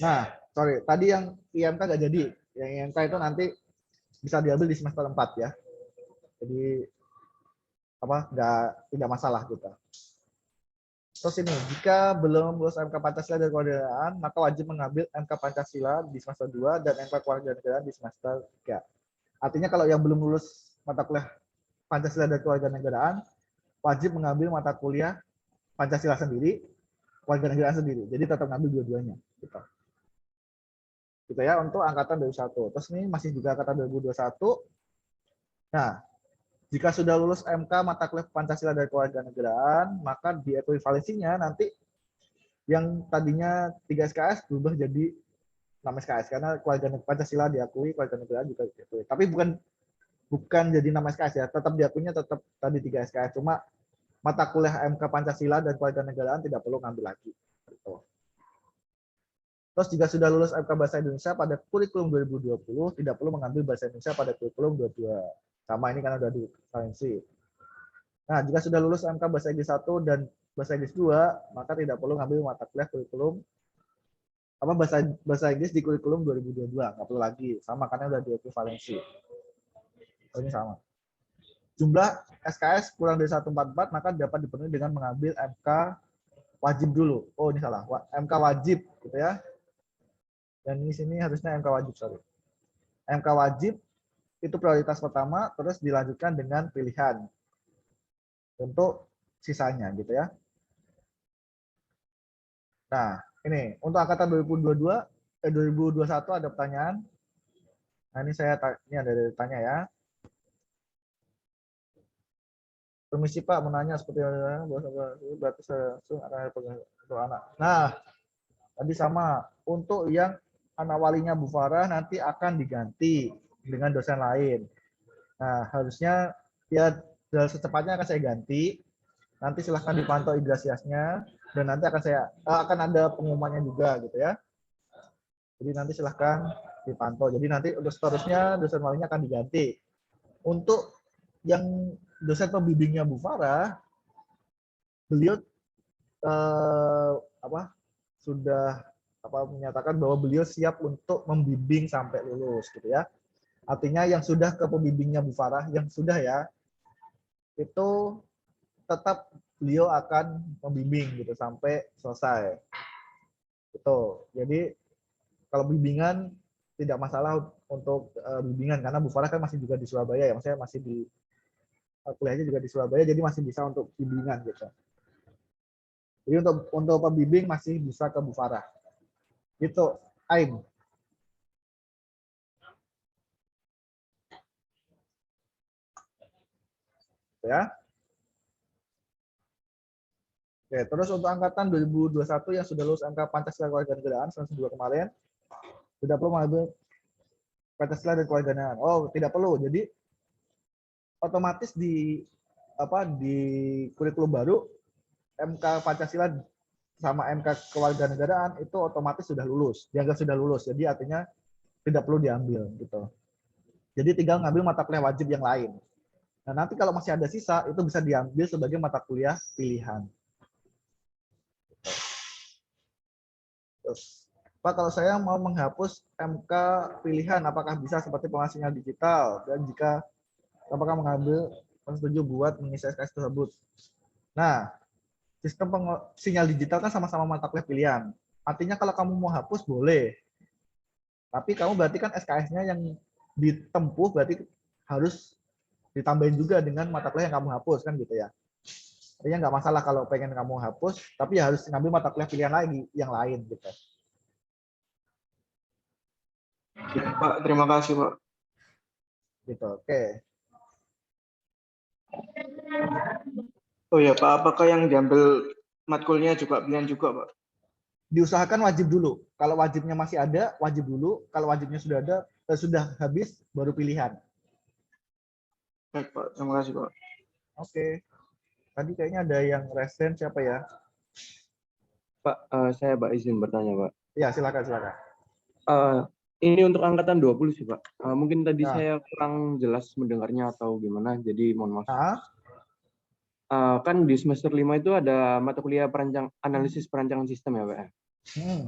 nah, sorry, tadi yang IMK nggak jadi. Yang IMK itu nanti bisa diambil di semester 4 ya. Jadi tidak masalah gitu. Terus ini, jika belum lulus MK Pancasila dan Kewarganegaraan, maka wajib mengambil MK Pancasila di semester 2 dan MK Kewarganegaraan di semester 3. Artinya kalau yang belum lulus mata kuliah Pancasila dan Kewarganegaraan, wajib mengambil mata kuliah Pancasila sendiri, Kewarganegaraan sendiri. Jadi tetap ngambil dua-duanya. Gitu ya, untuk angkatan 2021. Terus ini masih juga angkatan 2021. Nah, jika sudah lulus MK mata kuliah Pancasila dan Kewarganegaraan, maka di ekuivalensinya nanti yang tadinya 3 SKS berubah jadi 6 SKS karena Pancasila diakui, Kewarganegaraan juga diakui. Tapi bukan jadi 6 SKS ya, tetap diakuinya tetap tadi 3 SKS. Cuma mata kuliah MK Pancasila dan Kewarganegaraan tidak perlu ngambil lagi. Gitu. Terus jika sudah lulus MK Bahasa Indonesia pada kurikulum 2020, tidak perlu mengambil Bahasa Indonesia pada kurikulum 22. Sama ini karena sudah diferensi. Nah, jika sudah lulus MK Bahasa Inggris 1 dan Bahasa Inggris 2, maka tidak perlu ngambil mata kuliah kurikulum bahasa Inggris di kurikulum 2022. Nggak perlu lagi. Sama karena sudah diekuivalensi. Ini sama. Jumlah SKS kurang dari 144, maka dapat dipenuhi dengan mengambil MK wajib dulu. Oh, ini salah. MK wajib, gitu ya. Dan di sini harusnya MK wajib, sorry. MK wajib itu prioritas pertama, terus dilanjutkan dengan pilihan untuk sisanya, gitu ya. Nah, ini untuk angkatan 2021 ada pertanyaan. Nah, ini ini ada tanya ya. Permisi Pak, menanya seperti berarti langsung untuk anak. Nah, tadi sama untuk yang anak walinya Bu Farah nanti akan diganti dengan dosen lain. Nah, harusnya ya secepatnya akan saya ganti. Nanti silahkan dipantau igrasiasnya dan nanti akan ada pengumumannya juga gitu ya. Jadi nanti silahkan dipantau. Jadi nanti untuk seterusnya dosen walinya akan diganti. Untuk yang dosen pembimbingnya Bu Farah, beliau sudah menyatakan bahwa beliau siap untuk membimbing sampai lulus gitu ya. Artinya yang sudah ke pembimbingnya Bu Farah, yang sudah ya, itu tetap beliau akan membimbing gitu sampai selesai. Gitu. Jadi kalau bimbingan tidak masalah untuk bimbingan karena Bu Farah kan masih juga di Surabaya ya, maksudnya masih di kuliahnya juga di Surabaya, jadi masih bisa untuk bimbingan gitu. Jadi untuk pembimbing masih bisa ke Bu Farah. Gitu, Aim. Ya. Oke, terus untuk angkatan 2021 yang sudah lulus MK Pancasila Kewarganegaraan semester 2 kemarin, tidak perlu mengambil Pancasila dan Kewarganegaraan. Oh, tidak perlu. Jadi otomatis di kurikulum baru MK Pancasila sama MK Kewarganegaraan itu otomatis sudah lulus, dianggap sudah lulus. Jadi artinya tidak perlu diambil gitu. Jadi tinggal ngambil mata kuliah wajib yang lain. Nah, nanti kalau masih ada sisa itu bisa diambil sebagai mata kuliah pilihan. Terus, Pak, kalau saya mau menghapus MK pilihan, apakah bisa seperti penghasilan digital? Dan jika apakah mengambil setuju buat mengisi SKS tersebut? Nah, sistem sinyal digital kan sama-sama mata kuliah pilihan. Artinya kalau kamu mau hapus boleh. Tapi kamu berarti kan SKS-nya yang ditempuh berarti harus ditambahin juga dengan mata kuliah yang kamu hapus kan gitu ya. Artinya nggak masalah kalau pengen kamu hapus, tapi ya harus ngambil mata kuliah pilihan lagi yang lain gitu. Ya, Pak, terima kasih Pak. Gitu, oke. Oh ya Pak, apakah yang diambil matkulnya juga pilihan juga Pak? Diusahakan wajib dulu. Kalau wajibnya masih ada, wajib dulu. Kalau wajibnya sudah ada, sudah habis, baru pilihan. Baik Pak, terima kasih Pak. Oke. Tadi kayaknya ada yang resen, siapa ya? Pak, saya Pak izin bertanya Pak. Ya, silakan. Ini untuk angkatan 20 sih Pak. Mungkin tadi Ya. saya kurang jelas mendengarnya atau gimana, jadi mohon maaf. Nah, Kan di semester 5 itu ada mata kuliah analisis perancangan sistem ya Pak. hmm.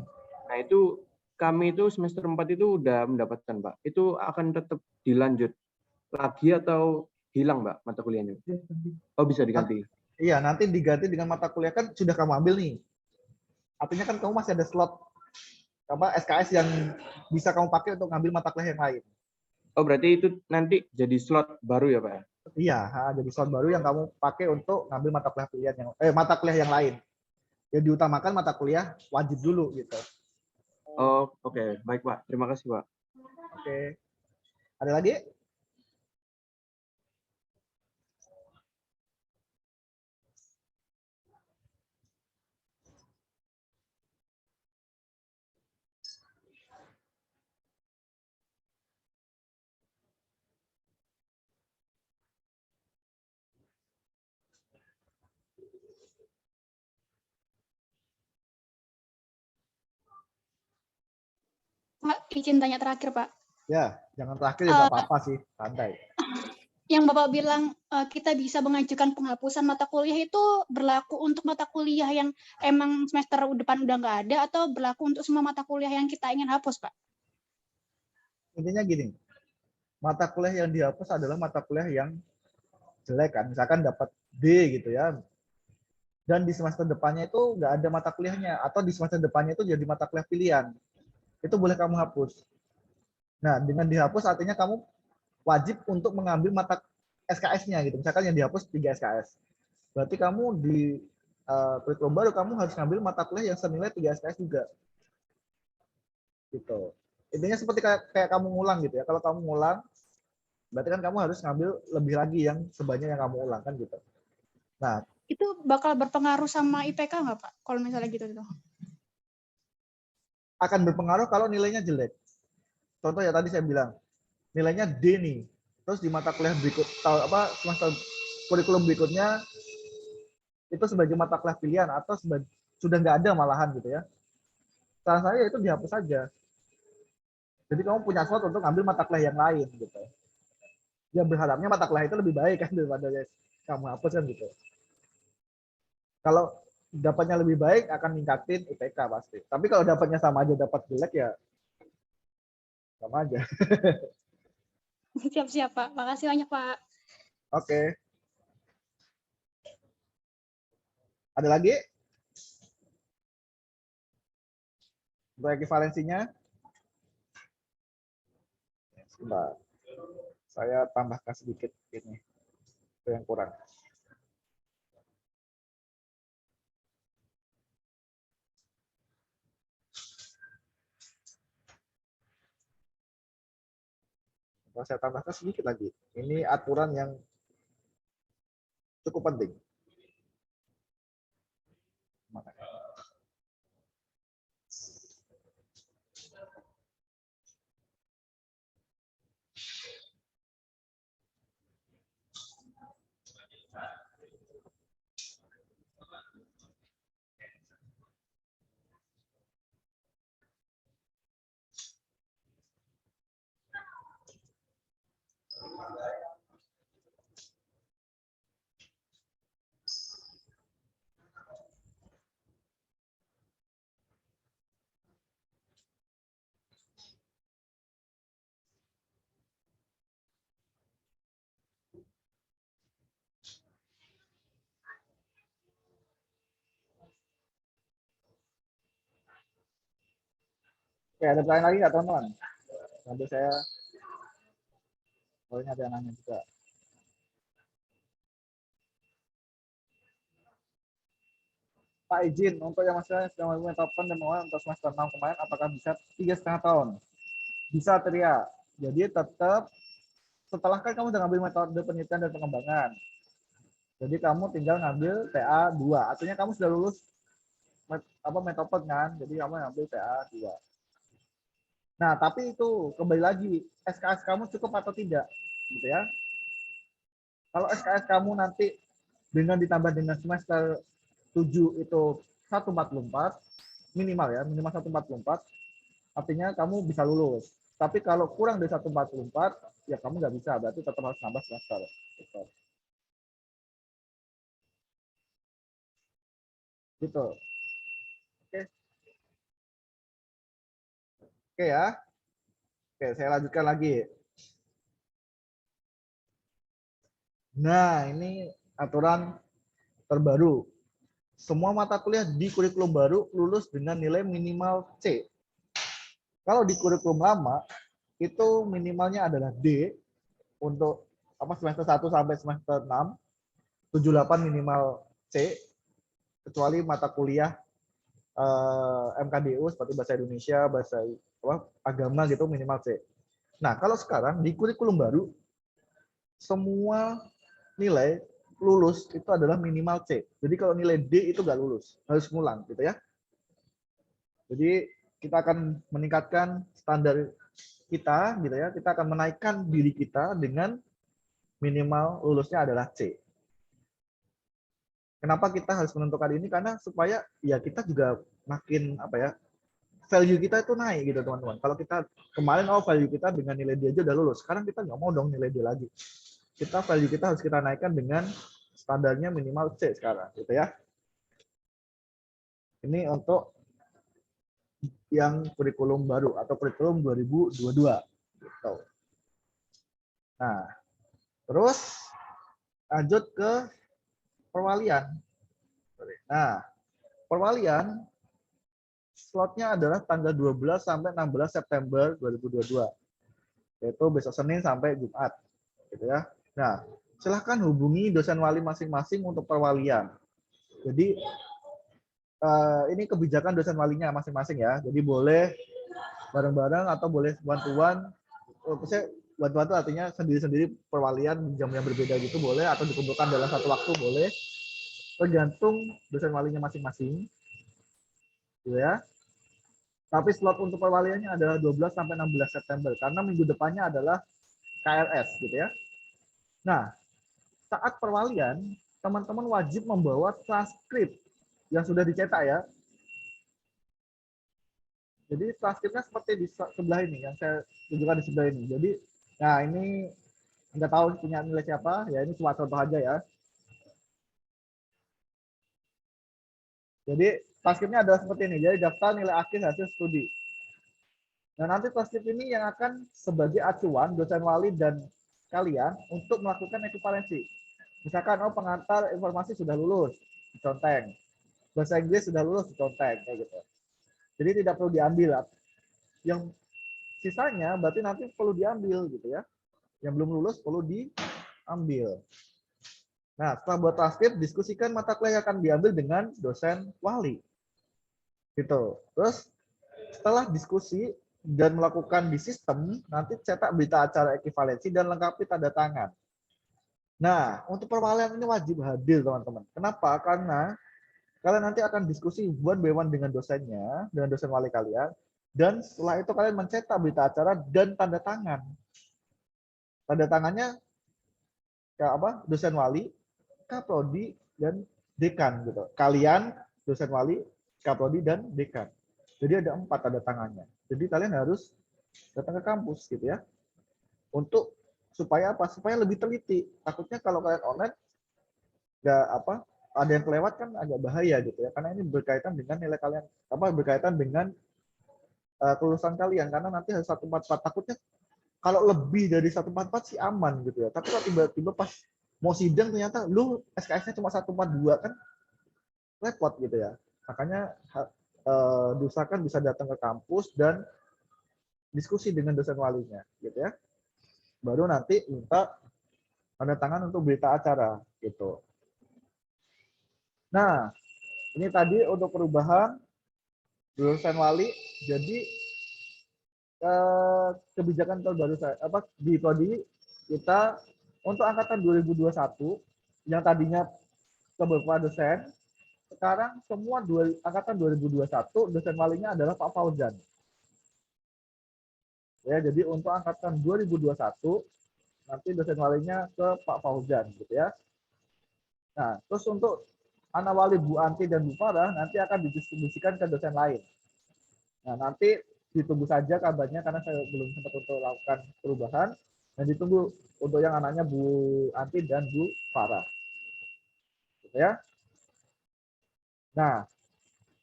Nah itu kami itu semester 4 itu udah mendapatkan, Pak. Itu akan tetap dilanjut lagi atau hilang, Mbak, mata kuliahnya? Oh, bisa diganti. Iya, nanti diganti dengan mata kuliah kan sudah kamu ambil nih. Artinya kan kamu masih ada slot apa SKS yang bisa kamu pakai untuk ngambil mata kuliah yang lain. Oh, berarti itu nanti jadi slot baru ya, Pak? Iya, jadi slot baru yang kamu pakai untuk ngambil mata kuliah pilihan yang mata kuliah yang lain. Ya diutamakan mata kuliah wajib dulu gitu. Oh, oke. Baik, Pak. Terima kasih, Pak. Oke. Ada lagi? Pak, izin tanya terakhir, Pak. Ya, jangan terakhir ya nggak apa-apa sih, santai. Yang Bapak bilang kita bisa mengajukan penghapusan mata kuliah itu berlaku untuk mata kuliah yang emang semester depan udah nggak ada atau berlaku untuk semua mata kuliah yang kita ingin hapus, Pak? Intinya gini, mata kuliah yang dihapus adalah mata kuliah yang jelek kan, misalkan dapat D gitu ya, dan di semester depannya itu nggak ada mata kuliahnya, atau di semester depannya itu jadi mata kuliah pilihan, itu boleh kamu hapus. Nah, dengan dihapus artinya kamu wajib untuk mengambil mata SKS-nya gitu. Misalkan yang dihapus 3 SKS. Berarti kamu di kurikulum baru kamu harus ngambil mata kuliah yang senilai 3 SKS juga. Gitu. Intinya seperti kayak kamu ngulang gitu ya. Kalau kamu ngulang, berarti kan kamu harus ngambil lebih lagi yang sebanyak yang kamu ulang kan gitu. Nah, Itu bakal berpengaruh sama IPK nggak, Pak? Kalau misalnya gitu tuh. akan berpengaruh kalau nilainya jelek. Contoh ya tadi saya bilang, nilainya D nih. Terus di mata kuliah berikut semester kurikulum berikutnya itu sebagai mata kuliah pilihan atau sudah nggak ada malahan gitu ya. Saran saya itu dihapus saja. Jadi kamu punya slot untuk ambil mata kuliah yang lain gitu. Ya berharapnya mata kuliah itu lebih baik kan daripada kamu hapus kan gitu. Kalau dapatnya lebih baik akan ningkatin IPK pasti. Tapi kalau dapatnya sama aja dapat jelek ya sama aja. Siap-siap, Pak. Makasih banyak, Pak. Oke. Ada lagi? Untuk ekivalensinya? Sebentar. Saya tambahkan sedikit ini. Itu yang kurang. Saya tambahkan sedikit lagi. Ini aturan yang cukup penting. Oke, ada pertanyaan lagi nggak teman-teman? Nanti saya boleh ada yang nanya juga. Pak izin, untuk yang masih sedang melakukan topen dan mau untuk semester 6 kemarin, apakah bisa 3,5 tahun? Bisa, Tria. Jadi tetap, setelah kan kamu udah ngambil metode penelitian dan pengembangan. Jadi kamu tinggal ngambil TA 2. Artinya kamu sudah lulus metopen kan, jadi kamu ngambil TA 2. Nah, tapi itu kembali lagi, SKS kamu cukup atau tidak, gitu ya. Kalau SKS kamu nanti dengan ditambah dengan semester 7 itu 144, minimal ya, minimal 144, artinya kamu bisa lulus. Tapi kalau kurang dari 144, ya kamu nggak bisa, berarti tetap harus nambah semester. Gitu. Gitu. Oke. Oke ya. Oke, saya lanjutkan lagi. Nah, ini aturan terbaru. Semua mata kuliah di kurikulum baru lulus dengan nilai minimal C. Kalau di kurikulum lama, itu minimalnya adalah D untuk semester 1 sampai semester 6, 78 minimal C, kecuali mata kuliah MKDU seperti bahasa Indonesia, bahasa agama gitu minimal C. Nah, kalau sekarang di kurikulum baru, semua nilai lulus itu adalah minimal C. Jadi kalau nilai D itu nggak lulus, harus ngulang gitu ya. Jadi kita akan meningkatkan standar kita gitu ya. Kita akan menaikkan diri kita dengan minimal lulusnya adalah C. Kenapa kita harus menentukan ini? Karena supaya ya kita juga makin value kita itu naik gitu teman-teman. Kalau kita kemarin value kita dengan nilai D aja udah lulus, sekarang kita nggak mau dong nilai D lagi. Kita value kita harus kita naikkan dengan standarnya minimal C sekarang gitu ya. Ini untuk yang kurikulum baru atau kurikulum 2022 gitu. Nah, terus lanjut ke perwalian. Nah, perwalian slotnya adalah tanggal 12 sampai 16 September 2022. Yaitu besok Senin sampai Jumat gitu ya. Nah, silahkan hubungi dosen wali masing-masing untuk perwalian. Jadi ini kebijakan dosen walinya masing-masing ya. Jadi boleh bareng-bareng atau boleh bantuan. Maksudnya bantuan itu artinya sendiri-sendiri perwalian jam yang berbeda gitu boleh, atau dikumpulkan dalam satu waktu boleh. Tergantung dosen walinya masing-masing. Gitu ya. Tapi slot untuk perwaliannya adalah 12 sampai 16 September karena minggu depannya adalah KLS gitu ya. Nah, saat perwalian teman-teman wajib membawa transkrip yang sudah dicetak ya. Jadi transkripnya seperti di sebelah ini yang saya tunjukkan di sebelah ini. Jadi, nah ini nggak tahu punya nilai siapa, ya ini cuma contoh aja ya. Jadi transkripnya adalah seperti ini. Jadi daftar nilai akhir hasil studi. Nah nanti transkrip ini yang akan sebagai acuan dosen wali dan kalian untuk melakukan ekuivalensi. Misalkan pengantar informasi sudah lulus, diconteng. Bahasa Inggris sudah lulus, diconteng kayak gitu. Jadi tidak perlu diambil. Yang sisanya berarti nanti perlu diambil gitu ya. Yang belum lulus perlu diambil. Nah, setelah buat transkrip, diskusikan mata kuliah yang akan diambil dengan dosen wali. Gitu. Terus setelah diskusi dan melakukan di sistem, nanti cetak berita acara ekuivalensi dan lengkapi tanda tangan. Nah, untuk perwalian ini wajib hadir teman-teman. Kenapa? Karena kalian nanti akan diskusi one by one dengan dosennya, dengan dosen wali kalian, dan setelah itu kalian mencetak berita acara dan tanda tangan. Tanda tangannya dosen wali, kaprodi, dan dekan gitu. Kalian, dosen wali, kaprodi, dan dekan. Jadi ada 4 tanda tangannya. Jadi kalian harus datang ke kampus gitu ya. Untuk supaya apa? Supaya lebih teliti. Takutnya kalau kalian online nggak ada yang kelewat kan agak bahaya gitu ya. Karena ini berkaitan dengan nilai kalian, berkaitan dengan kelulusan kalian. Karena nanti harus 144. Takutnya kalau lebih dari 144 sih aman gitu ya. Tapi kalau tiba-tiba pas mau sidang ternyata lu SKS-nya cuma 142 kan repot gitu ya. Makanya diusahakan bisa datang ke kampus dan diskusi dengan dosen walinya gitu ya. Baru nanti minta tanda tangan untuk berita acara gitu. Nah, ini tadi untuk perubahan dosen wali. Jadi kebijakan terbaru di prodi kita untuk angkatan 2021 yang tadinya beberapa dosen, sekarang semua angkatan 2021 dosen walinya adalah Pak Fauzan. Ya, jadi untuk angkatan 2021 nanti dosen walinya ke Pak Fauzan gitu ya. Nah, terus untuk anak wali Bu Anti dan Bu Farah nanti akan didistribusikan ke dosen lain. Nah, nanti ditunggu saja kabarnya karena saya belum sempat untuk lakukan perubahan, dan ditunggu untuk yang anaknya Bu Anti dan Bu Farah. Gitu ya. Nah,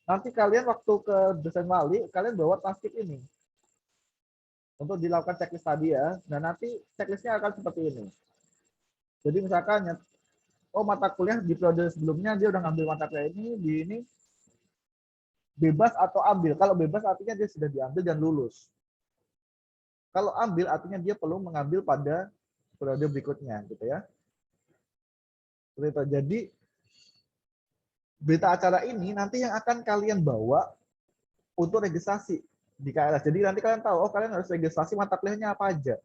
nanti kalian waktu ke dosen wali, kalian bawa transkrip ini. untuk dilakukan checklist tadi ya. Nah, nanti checklistnya akan seperti ini. Jadi misalkan, oh mata kuliah di periode sebelumnya dia udah ngambil mata kuliah ini, di ini bebas atau ambil. Kalau bebas artinya dia sudah diambil dan lulus. Kalau ambil artinya dia perlu mengambil pada periode berikutnya, gitu ya. Jadi berita acara ini nanti yang akan kalian bawa untuk registrasi di KLS. Jadi nanti kalian tahu, oh kalian harus registrasi mata kuliahnya apa aja.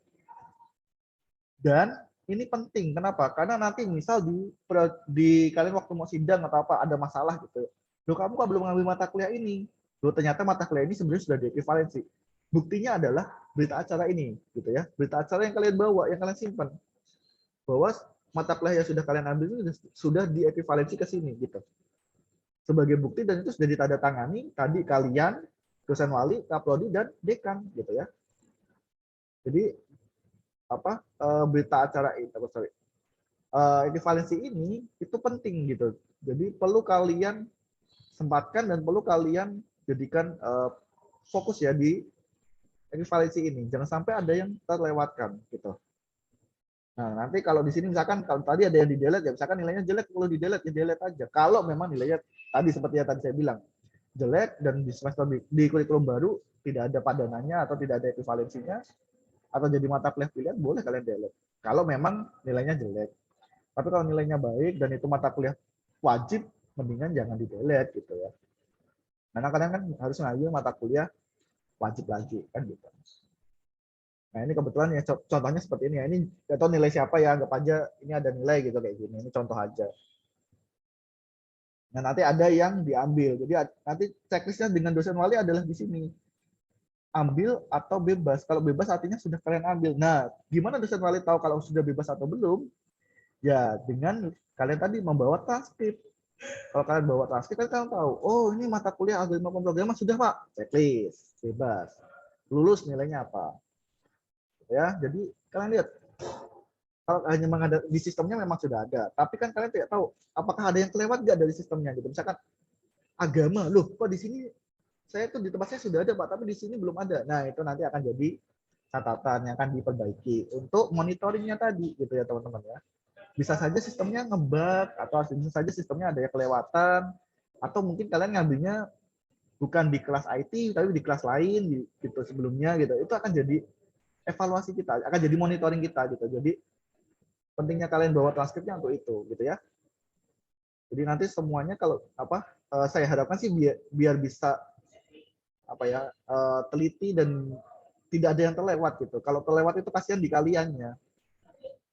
Dan ini penting, kenapa? Karena nanti misal di kalian waktu mau sidang atau apa ada masalah gitu. Loh kamu kok belum ngambil mata kuliah ini? Loh ternyata mata kuliah ini sebenarnya sudah diekvivalensi. Buktinya adalah berita acara ini, gitu ya. Berita acara yang kalian bawa, yang kalian simpan. Bahwa mata kuliah yang sudah kalian ambil itu sudah diekvivalensi ke sini, gitu. Sebagai bukti dan itu sudah ditandatangani tadi kalian, dosen wali, kaprodi dan dekan, gitu ya. Jadi berita acara itu, ekivalensi ini itu penting gitu. Jadi perlu kalian sempatkan dan perlu kalian jadikan fokus ya di ekivalensi ini. Jangan sampai ada yang terlewatkan gitu. Nah, nanti kalau di sini misalkan kalau tadi ada yang di delete ya misalkan nilainya jelek, perlu di delete, ya delete aja. Kalau memang nilainya tadi seperti yang tadi saya bilang jelek dan di semester di kurikulum baru tidak ada padanannya atau tidak ada ekivalensinya atau jadi mata kuliah pilihan, boleh kalian delete. Kalau memang nilainya jelek. Tapi kalau nilainya baik dan itu mata kuliah wajib, mendingan jangan di delete gitu ya. Karena kadang kan harus ngambil mata kuliah wajib lagi kan gitu. Nah ini kebetulan ya contohnya seperti ini ya. Ini atau nilai siapa ya, anggap aja ini ada nilai gitu kayak gini. Ini contoh aja. Nah nanti ada yang diambil. Jadi nanti checklistnya dengan dosen wali adalah di sini. Ambil atau bebas. Kalau bebas artinya sudah kalian ambil. Nah, gimana dosen wali tahu kalau sudah bebas atau belum? Ya, dengan kalian tadi membawa transkrip. Kalau kalian bawa transkrip, kalian tahu, oh ini mata kuliah algoritma pemrograman sudah Pak, checklist, bebas. Lulus nilainya apa? Ya, jadi kalian lihat, kalau hanya ada di sistemnya memang sudah ada, tapi kan kalian tidak tahu apakah ada yang kelewat nggak dari sistemnya gitu. Misalkan agama, loh kok di sini saya tuh di tempat saya sudah ada Pak, tapi di sini belum ada. Nah, itu nanti akan jadi catatan yang akan diperbaiki untuk monitoringnya tadi gitu ya teman-teman ya. Bisa saja sistemnya ngebug atau bisa saja sistemnya ada yang kelewatan atau mungkin kalian ngambilnya bukan di kelas IT tapi di kelas lain gitu sebelumnya gitu. Itu akan jadi evaluasi kita, akan jadi monitoring kita gitu. Jadi pentingnya kalian bawa transkripnya untuk itu gitu ya. Jadi nanti semuanya kalau saya harapkan sih biar bisa teliti dan tidak ada yang terlewat gitu. Kalau terlewat itu kasihan di kaliannya.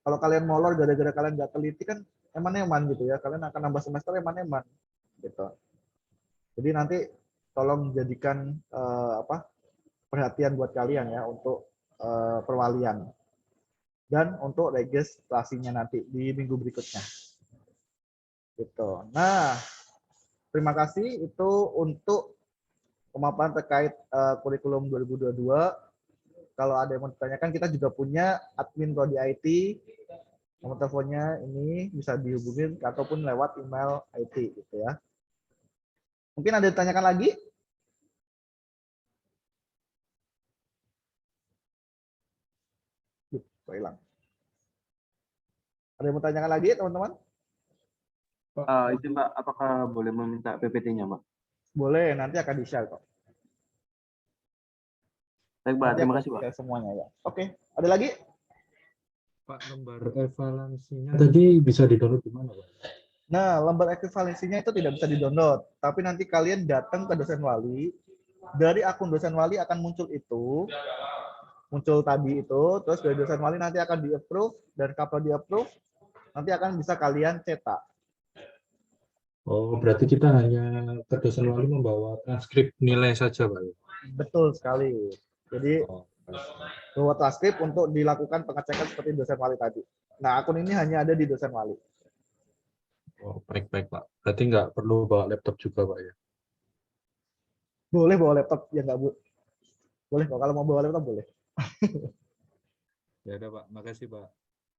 Kalau kalian molor gara-gara kalian nggak teliti kan eman-eman gitu ya. Kalian akan nambah semester eman-eman gitu. Jadi nanti tolong jadikan perhatian buat kalian ya untuk perwalian dan untuk registrasinya nanti di minggu berikutnya. Gitu. Nah, terima kasih itu untuk pemaparan terkait kurikulum 2022. Kalau ada yang mau ditanyakan, kita juga punya admin Prodi IT. Nomor teleponnya ini bisa dihubungin ataupun lewat email IT gitu ya. Mungkin ada yang ditanyakan lagi? Kok hilang? Ada yang mau tanyakan lagi teman-teman? Itu Mbak, apakah boleh meminta PPT-nya Mbak? Boleh, nanti akan di-share kok. Baik Mbak, Nanti terima akan kasih Mbak. di-share semuanya ya. Oke, ada lagi? Pak, lembar evaluasinya tadi bisa di-download di mana Pak? Nah, lembar ekivalensinya itu tidak bisa di-download, tapi nanti kalian datang ke dosen wali, dari akun dosen wali akan muncul tadi itu, terus dari dosen wali nanti akan di-approve, dan kalau di-approve, nanti akan bisa kalian cetak. Oh, berarti kita hanya ke dosen wali membawa transkrip nilai saja Pak? Betul sekali. Jadi, Oh, bawa transkrip untuk dilakukan pengecekan seperti dosen wali tadi. Nah, akun ini hanya ada di dosen wali. oh, baik-baik Pak. Berarti nggak perlu bawa laptop juga Pak ya? Boleh bawa laptop, ya nggak boleh kok. Kalau mau bawa laptop boleh. Ya udah Pak, makasih Pak.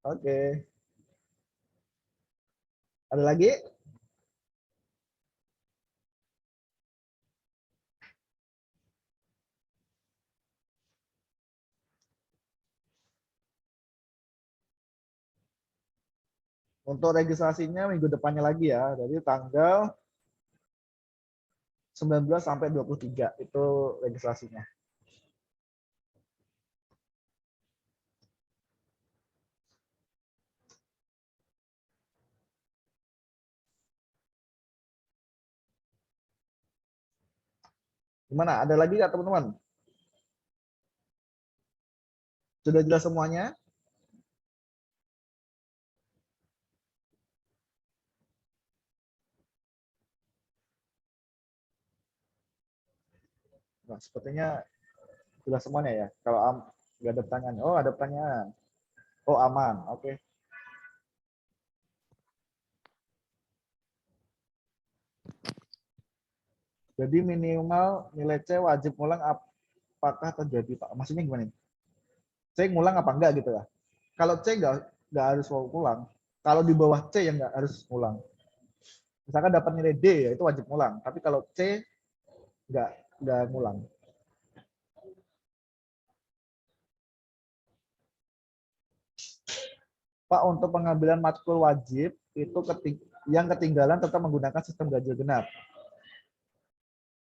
Oke. Ada lagi? Untuk registrasinya minggu depannya lagi ya, dari tanggal 19 sampai 23 itu registrasinya. Gimana? Ada lagi nggak teman-teman? Sudah jelas semuanya? Nah, sepertinya sudah semuanya ya. Kalau nggak ada pertanyaan. Oh, ada pertanyaan. Oh, aman. Oke. Jadi minimal nilai C wajib ngulang apakah terjadi, Pak? Maksudnya gimana nih? C ngulang apa enggak gitu ya? Kalau C nggak harus ngulang. Kalau di bawah C yang nggak harus ngulang. Misalkan dapat nilai D ya itu wajib ngulang. Tapi kalau C nggak ngulang. Pak, untuk pengambilan matkul wajib itu yang ketinggalan tetap menggunakan sistem ganjil genap.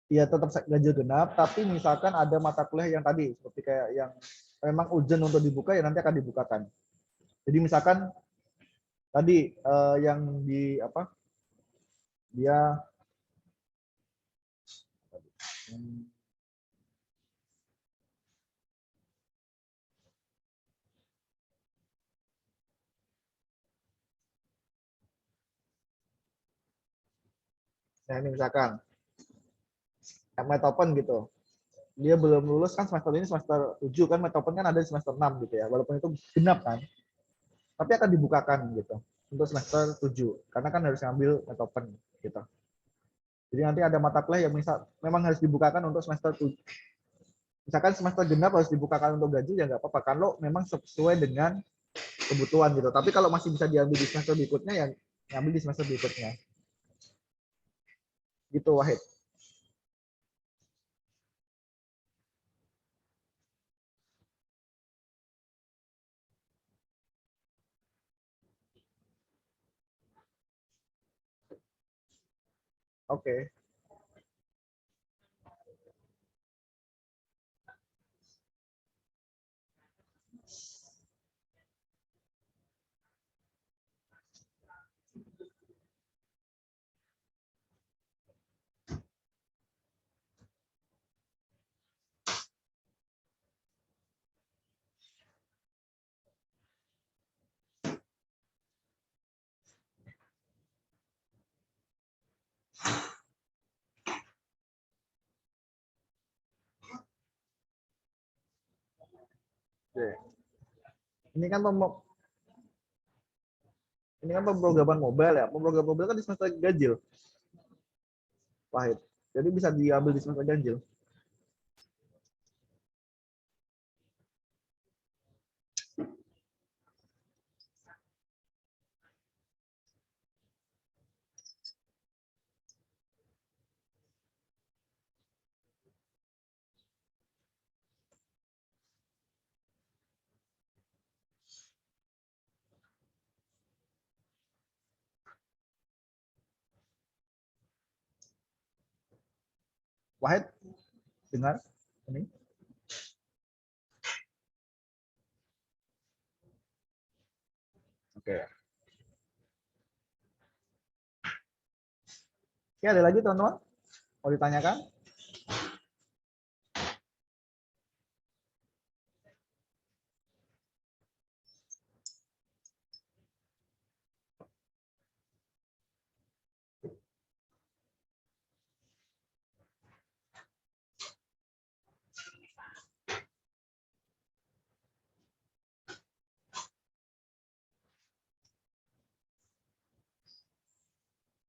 Ya tetap ganjil genap, tapi misalkan ada mata kuliah yang tadi seperti kayak yang memang urgent untuk dibuka ya nanti akan dibukakan. Jadi misalkan tadi yang di apa? Dia nah ini misalkan Metopen gitu. Dia belum lulus kan semester ini semester 7 kan, Metopen kan ada di semester 6 gitu ya. Walaupun itu genap kan. Tapi akan dibukakan gitu untuk semester 7 karena kan harus ngambil Metopen gitu. Jadi nanti ada mata kuliah yang memang harus dibukakan untuk semester 7. Misalkan semester genap harus dibukakan untuk gaji ya nggak apa-apa kalau memang sesuai dengan kebutuhan gitu. Tapi kalau masih bisa diambil di semester berikutnya ya ngambil di semester berikutnya. Gitu Wahid. Oke. Oke. Ini kan pemrograman mobile ya. Pemrograman mobile kan di semester ganjil. Wahid. Jadi bisa diambil di semester ganjil. Wahid, dengar ini? Oke. Oke, ada lagi teman-teman? Mau ditanyakan?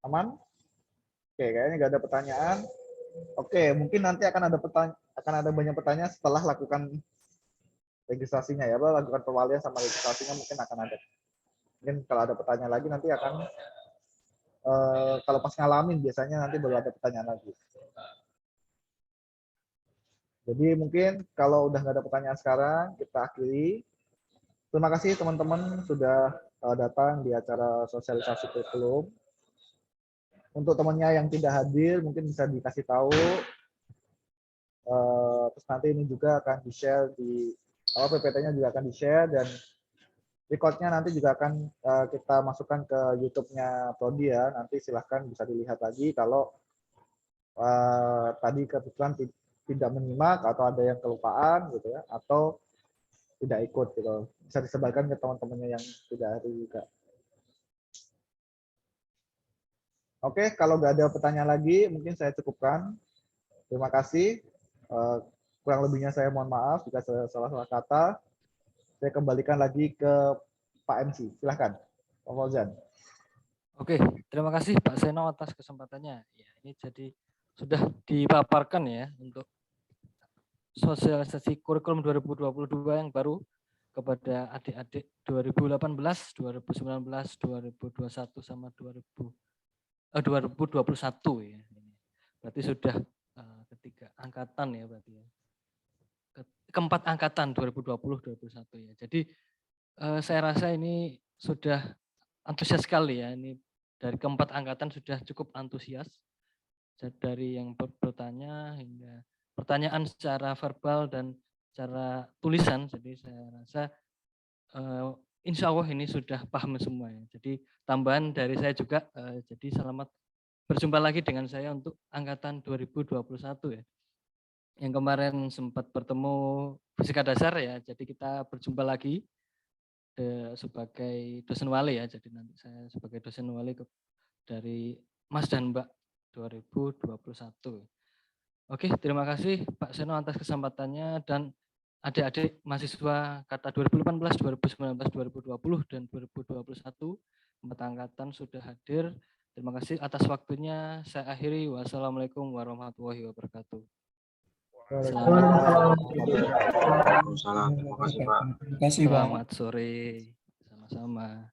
Aman? Oke, kayaknya nggak ada pertanyaan. Oke, mungkin nanti akan ada banyak pertanyaan setelah lakukan registrasinya ya, lakukan perwalian sama registrasinya mungkin akan ada. Mungkin kalau ada pertanyaan lagi nanti akan kalau pas ngalamin biasanya nanti baru ada pertanyaan lagi. Jadi mungkin kalau udah nggak ada pertanyaan sekarang kita akhiri. Terima kasih teman-teman sudah datang di acara sosialisasi kurikulum. Untuk temannya yang tidak hadir mungkin bisa dikasih tahu. Terus nanti ini juga akan di-share di PPT-nya juga akan di-share, dan recordnya nanti juga akan kita masukkan ke YouTube-nya Prodi ya. Nanti silahkan bisa dilihat lagi kalau tadi kebetulan tidak menyimak atau ada yang kelupaan gitu ya, atau tidak ikut gitu. Bisa disebarkan ke teman-temannya yang tidak hadir juga. Oke, kalau nggak ada pertanyaan lagi, mungkin saya cukupkan. Terima kasih. Kurang lebihnya saya mohon maaf jika salah kata. Saya kembalikan lagi ke Pak MC. Silahkan, Pak Fauzan. Oke, terima kasih Pak Seno atas kesempatannya. Ya, ini jadi sudah dipaparkan ya untuk sosialisasi kurikulum 2022 yang baru kepada adik-adik 2018, 2019, 2021 sama 2021 ya. Berarti sudah ketiga angkatan ya berarti ya. Keempat angkatan 2020-2021 ya. Jadi saya rasa ini sudah antusias sekali ya. Ini dari keempat angkatan sudah cukup antusias. Dari yang bertanya hingga pertanyaan secara verbal dan secara tulisan. Jadi saya rasa insya Allah ini sudah paham semua ya. Jadi tambahan dari saya juga, jadi selamat berjumpa lagi dengan saya untuk angkatan 2021 ya. Yang kemarin sempat bertemu fisika dasar ya, jadi kita berjumpa lagi sebagai dosen wali ya. Jadi nanti saya sebagai dosen wali dari Mas dan Mbak 2021. Oke, terima kasih Pak Seno atas kesempatannya, dan adik-adik mahasiswa kata 2018, 2019, 2020, dan 2021 empat angkatan sudah hadir. Terima kasih atas waktunya. Saya akhiri. Wassalamualaikum warahmatullahi wabarakatuh. Waalaikumsalam. Terima kasih Pak. Selamat sore. Sama-sama.